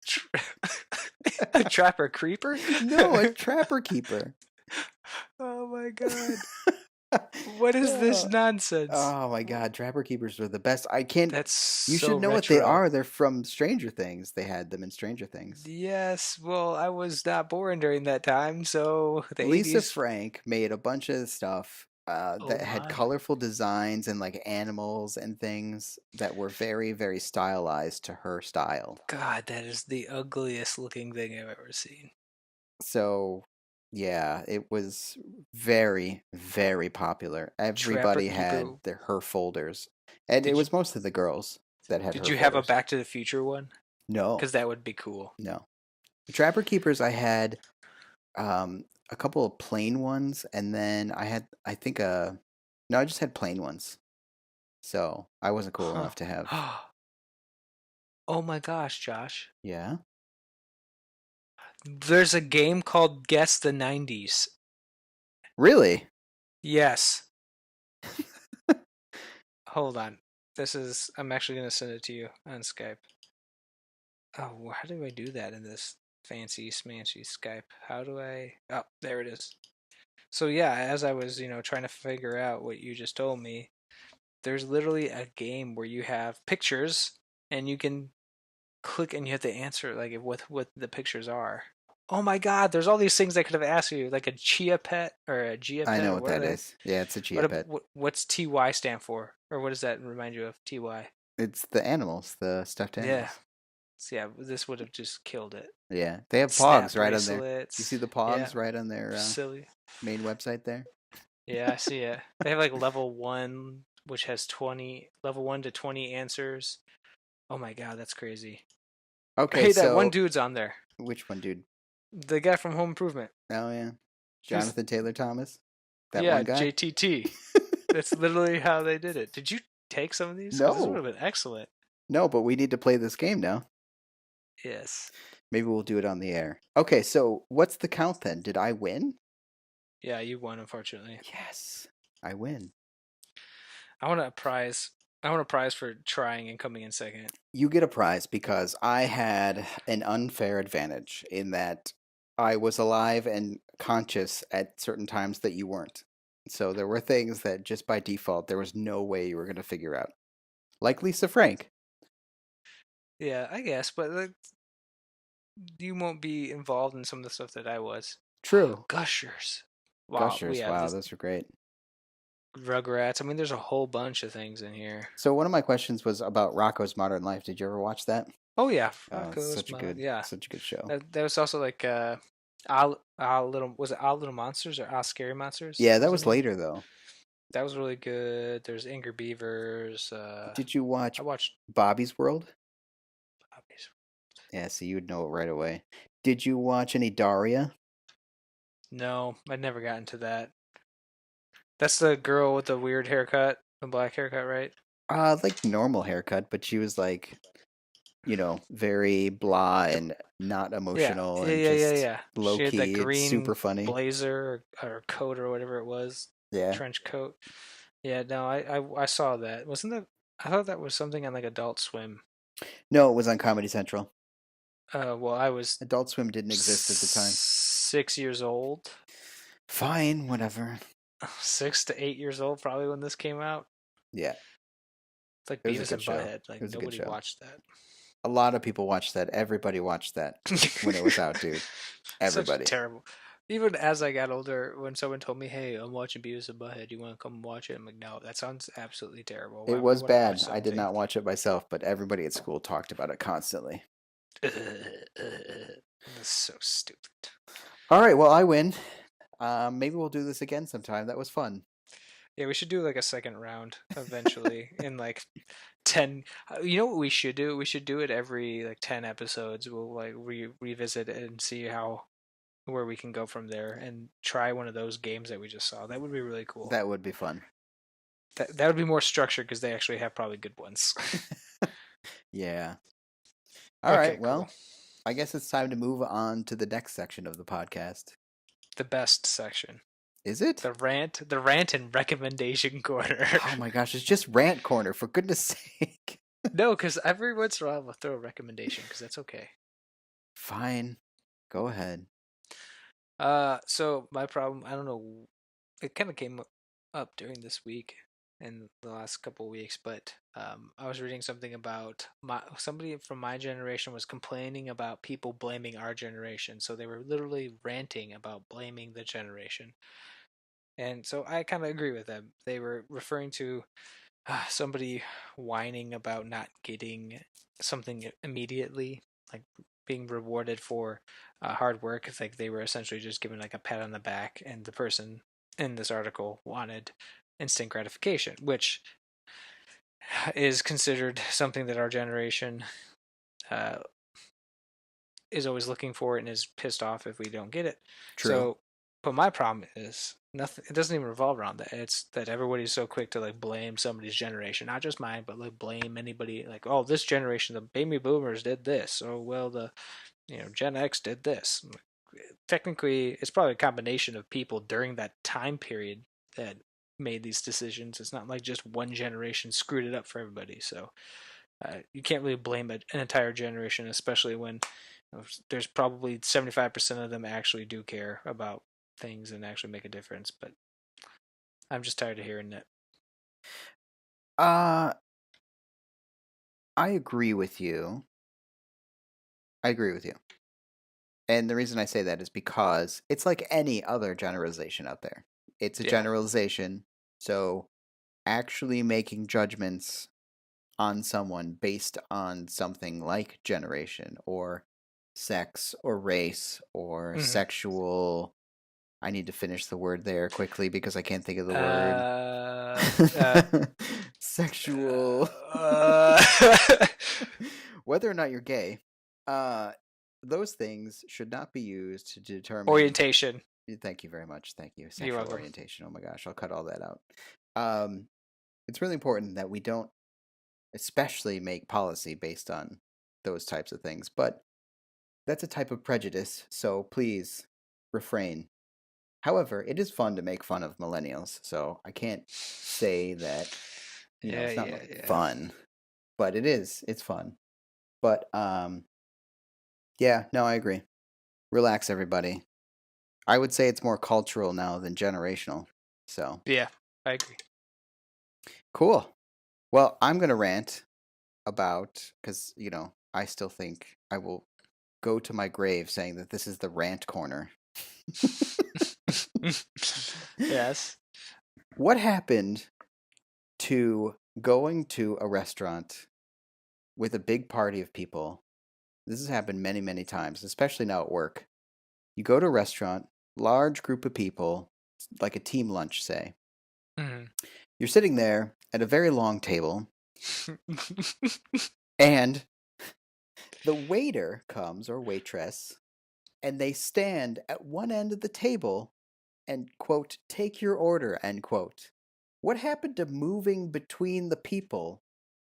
Tra- a trapper creeper? No, a trapper keeper. Oh my god. What is this Oh, nonsense? oh my God, Trapper Keepers are the best. I can't. That's You so should know what they retro. are. They're from Stranger Things. They had them in Stranger Things. Yes, well, I was not born during that time, so the Lisa 80s. Frank made a bunch of stuff Oh that had my. colorful designs and like animals and things that were very, very stylized to her style. God, that is the ugliest looking thing I've ever seen. So, yeah, it was very, very popular. Trapper Everybody had Keeper. her folders, and it Did you was mostly the girls that had did her you have a folders. Back to the Future one? No, Because that would be cool. no. Trapper Keepers, I had a couple of plain ones, and then I had, I think, no, I just had plain ones. So I wasn't cool Huh. enough to have. Oh my gosh, Josh. Yeah, There's a game called Guess the 90s. really? Yes. Hold on. I'm actually going to send it to you on Skype. Oh, how do I do that in this fancy smancy Skype? Oh, there it is. So yeah, as I was, trying to figure out what you just told me, there's literally a game where you have pictures and you can click and you have to answer like what the pictures are. Oh my God, there's all these things I could have asked you, like a chia pet or a gia I pet know or what what are that they? is. Yeah, it's a chia pet. What's TY stand for? Or what does that remind you of TY? It's the animals, the stuffed Yeah. animals. So yeah, this would have just killed it. Yeah, they have Snap pogs right on there. You see bracelets. the Yeah. pogs right on their Silly. main website there? Yeah, I see it. They have like level 1 which has 20 level 1 to 20 answers. Oh my God, that's crazy. Okay, Hey, that one so dude's on there. which one, dude? The guy from Home Improvement. Oh yeah, He was Jonathan Taylor Thomas, that Yeah, one guy. JTT. That's literally how they did it. Did you take some of these? Because this would No, have been excellent. no, but we need to play this game now. Yes. Maybe we'll do it on the air. Okay, so what's the count then? Did I win? Yeah, you won, unfortunately. Yes, I win. I want a prize. I want a prize for trying and coming in second. You get a prize because I had an unfair advantage in that I was alive and conscious at certain times that you weren't. So there were things that just by default there was no way you were going to figure out. Like Lisa Frank. Yeah, I guess, but like, you won't be involved in some of the stuff that I was. True. Gushers. Wow, we Gushers. have Wow, this those are great. Rugrats. I mean, there's a whole bunch of things in here. So one of my questions was about Rocco's Modern Life. Did you ever watch that? Oh yeah, Oh, it's Rocco's Mod. Yeah, such a good show. that was also like Little was it Our Little Monsters or Our Scary Monsters? Yeah, What that was the was name? later though. That was really good. There's Angry Beavers. Did you watch I watched Bobby's World? Bobby's. Yeah, so you would know it right away. Did you watch any Daria? No, I never got into that. That's the girl with the weird haircut, the black haircut, right? Like normal haircut, but she was like, very blah and not Yeah, emotional yeah, and yeah, yeah, just yeah. low She had that key. It's super green funny. blazer or coat or whatever it was, Yeah. trench coat. Yeah, no, I saw that. Wasn't that? I thought that was something on like Adult Swim. No, it was on Comedy Central. Well, I was Adult Swim didn't exist at the time. 6 years old, Fine, whatever. 6 to 8 years old, probably when this came out. Yeah, It's like it was a Beavis good and show. Butthead. It Like was a good nobody show. watched that. A lot of people watched that. Everybody watched that when it was out, dude. Such Everybody. terrible. Even as I got older, when someone told me, "Hey, I'm watching Beavis and Butthead. You want to come watch it?" I'm like, "No, that sounds absolutely terrible. It Why was would I watch bad. I did something?" not watch it myself, but everybody at school talked about it constantly. That's so stupid. All right, well, I win. Maybe we'll do this again sometime. That was fun. Yeah, we should do like a second round eventually in like 10. You know what we should do? We should do it every like 10 episodes. We'll like revisit it and see how where we can go from there and try one of those games that we just saw. That would be really cool. That would be fun. That would be more structured because they actually have probably good ones. Yeah. All Okay, right, cool. well, I guess it's time to move on to the next section of the podcast. The best section. Is it? The rant and recommendation corner. Oh my gosh, it's just rant corner, for goodness sake. No, because every once in a while I'll throw a recommendation because that's okay. Fine. Go ahead. So my problem, I don't know, it kind of came up during this week and the last couple of weeks, but I was reading something about somebody from my generation was complaining about people blaming our generation. So they were literally ranting about blaming the generation. And so I kind of agree with them. They were referring to somebody whining about not getting something immediately, like being rewarded for hard work. It's like they were essentially just given like a pat on the back, and the person in this article wanted instant gratification, which is considered something that our generation uh, is always looking for and is pissed off if we don't get it. True. So, but my problem is nothing. It doesn't even revolve around that. It's that everybody's so quick to like blame somebody's generation, not just mine, but like blame anybody. Like, oh, this generation, the baby boomers did this. Oh, well, the Gen X did this. Technically, it's probably a combination of people during that time period that made these decisions. It's not like just one generation screwed it up for everybody. So you can't really blame an entire generation, especially when there's probably 75% of them actually do care about things and actually make a difference. But I'm just tired of hearing that. Uh, I agree with you. I agree with you. And the reason I say that is because it's like any other generalization out there. It's a Yeah. generalization. So actually making judgments on someone based on something like generation or sex or race or Mm-hmm. sexual. I need to finish the word there quickly because I can't think of the word. Uh, uh, Sexual. uh, Whether or not you're gay, uh, those things should not be used to determine. orientation. Thank you very much. Thank you. You're Sexual welcome. orientation. Oh my gosh, I'll cut all that out. Um, it's really important that we don't, especially make policy based on those types of things. But that's a type of prejudice, so please refrain. However, it is fun to make fun of millennials, so I can't say that, Yeah, it's not yeah, yeah. fun, but it is. It's fun. But yeah, no, I agree. Relax, everybody. I would say it's more cultural now than generational. So, Yeah, I agree. cool. Well, I'm going to rant about, because, I still think I will go to my grave saying that this is the rant corner. Yes. What happened to going to a restaurant with a big party of people? This has happened many, many times, especially now at work. You go to a restaurant, large group of people, like a team lunch, say. Mhm. You're sitting there at a very long table, and the waiter comes, or waitress, and they stand at one end of the table and, quote, take your order, end quote. What happened to moving between the people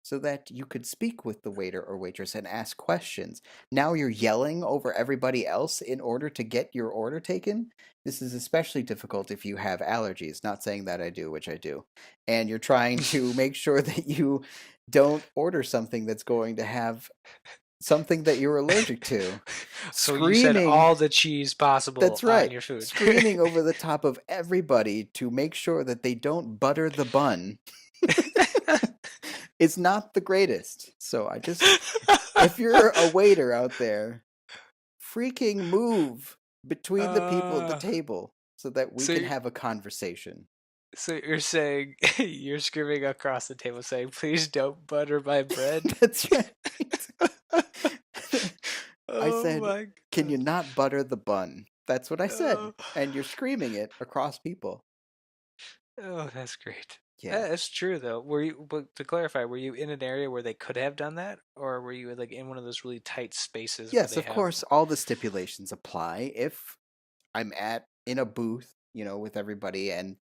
so that you could speak with the waiter or waitress and ask questions? Now you're yelling over everybody else in order to get your order taken? This is especially difficult if you have allergies. Not saying that I do, which I do. And you're trying to make sure that you don't order something that's going to have something that you're allergic to. So you said Screaming, all the cheese possible that's on right, your food. screaming over the top of everybody to make sure that they don't butter the bun is not the greatest. So if you're a waiter out there, freaking move between the people at the uh, table so that we so can have a conversation. so you're saying you're screaming across the table saying, "Please don't butter my bread." That's right. I Oh said, my can you god. not butter the bun? That's what I said. Oh, And you're screaming it across people. oh, that's great. Yeah. That's true though. Were you, but to clarify, were you in an area where they could have done that, or were you like in one of those really tight spaces where Yes, they of have? course, all the stipulations apply. If I'm in a booth, with everybody and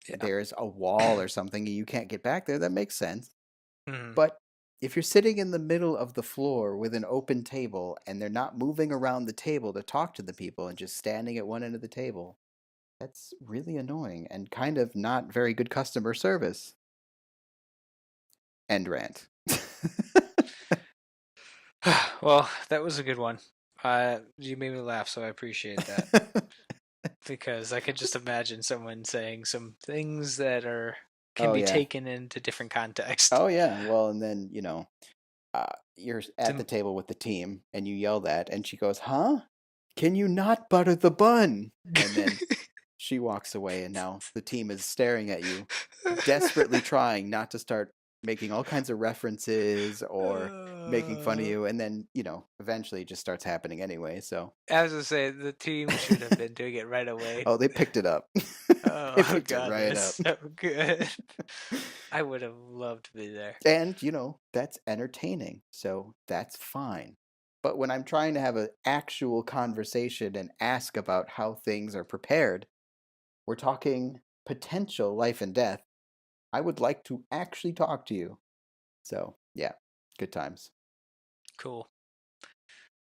Yeah. there's a wall or something and you can't get back there, that makes sense. Mhm. But if you're sitting in the middle of the floor with an open table and they're not moving around the table to talk to the people and just standing at one end of the table, that's really annoying and kind of not very good customer service. End rant. Well, that was a good one. You made me laugh, so I appreciate that. because I could just imagine someone saying some things that can Oh be yeah. taken into different context. Oh yeah. Well, and then, you're at the To, table with the team and you yell that and she goes, "Huh? Can you not butter the bun?" And then she walks away and now the team is staring at you, desperately trying not to start making all kinds of references or making fun of uh, you, and then, eventually it just starts happening anyway, so as I say, the team should have been doing it right away. oh, they picked it up. They Oh picked it God, right that's up. so good. I would have loved to be there. And, that's entertaining, so that's fine. But when I'm trying to have an actual conversation and ask about how things are prepared, we're talking potential life and death. I would like to actually talk to you. So, yeah, good times. Cool.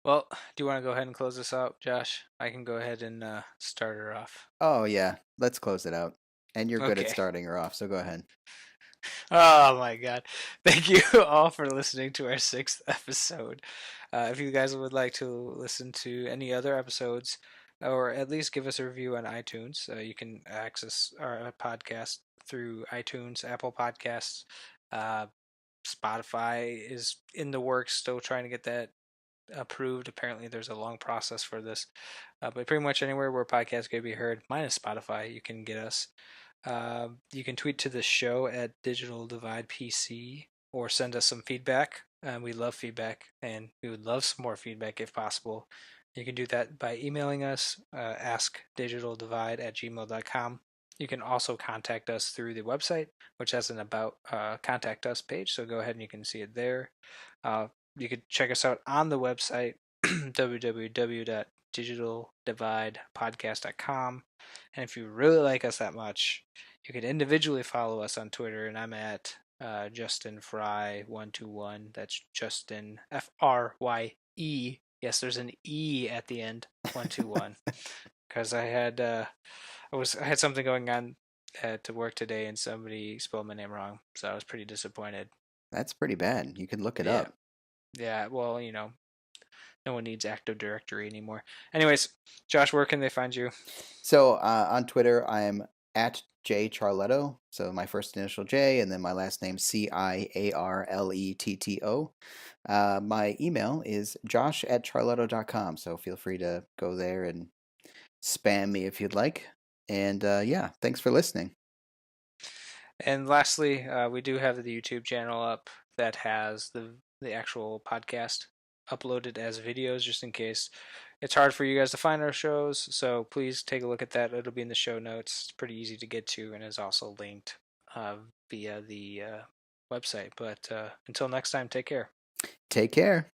Well, do you want to go ahead and close this out, Josh? I can go ahead and start her off. Oh, yeah, let's close it out. And you're good at Okay. starting her off, so go ahead. Oh my God. Thank you all for listening to our sixth episode. If you guys would like to listen to any other episodes, or at least give us a review on iTunes, you can access our podcast through iTunes, Apple Podcasts. Uh, Spotify is in the works, still trying to get that approved. Apparently, there's a long process for this, but pretty much anywhere where podcasts can be heard, minus Spotify, you can get us. You can tweet to the show at Digital Divide PC or send us some feedback. We love feedback, and we would love some more feedback if possible. You can do that by emailing us, askdigitaldivide@gmail.com. You can also contact us through the website, which has an about contact us page. So go ahead and you can see it there. Uh, you could check us out on the website www.digitaldividepodcast.com. And if you really like us that much, you could individually follow us on Twitter, and I'm at Justin Fry 121. That's Justin Frye. Yes, there's an E at the end. 121. Because I had something going on at work today, and somebody spelled my name wrong, so I was pretty disappointed. That's pretty bad. You can look it Yeah, up. yeah. Well, no one needs Active Directory anymore. Anyways, Josh, where can they find you? So on Twitter, I'm at jcharletto. So my first initial J and then my last name Ciarletto. My email is josh@charletto.com. So feel free to go there and spam me if you'd like. And yeah, thanks for listening. And lastly, we do have the YouTube channel up that has the actual podcast uploaded as videos, just in case it's hard for you guys to find our shows. So please take a look at that. It'll be in the show notes. It's pretty easy to get to, and is also linked uh, via the website. But until next time, take care. Take care.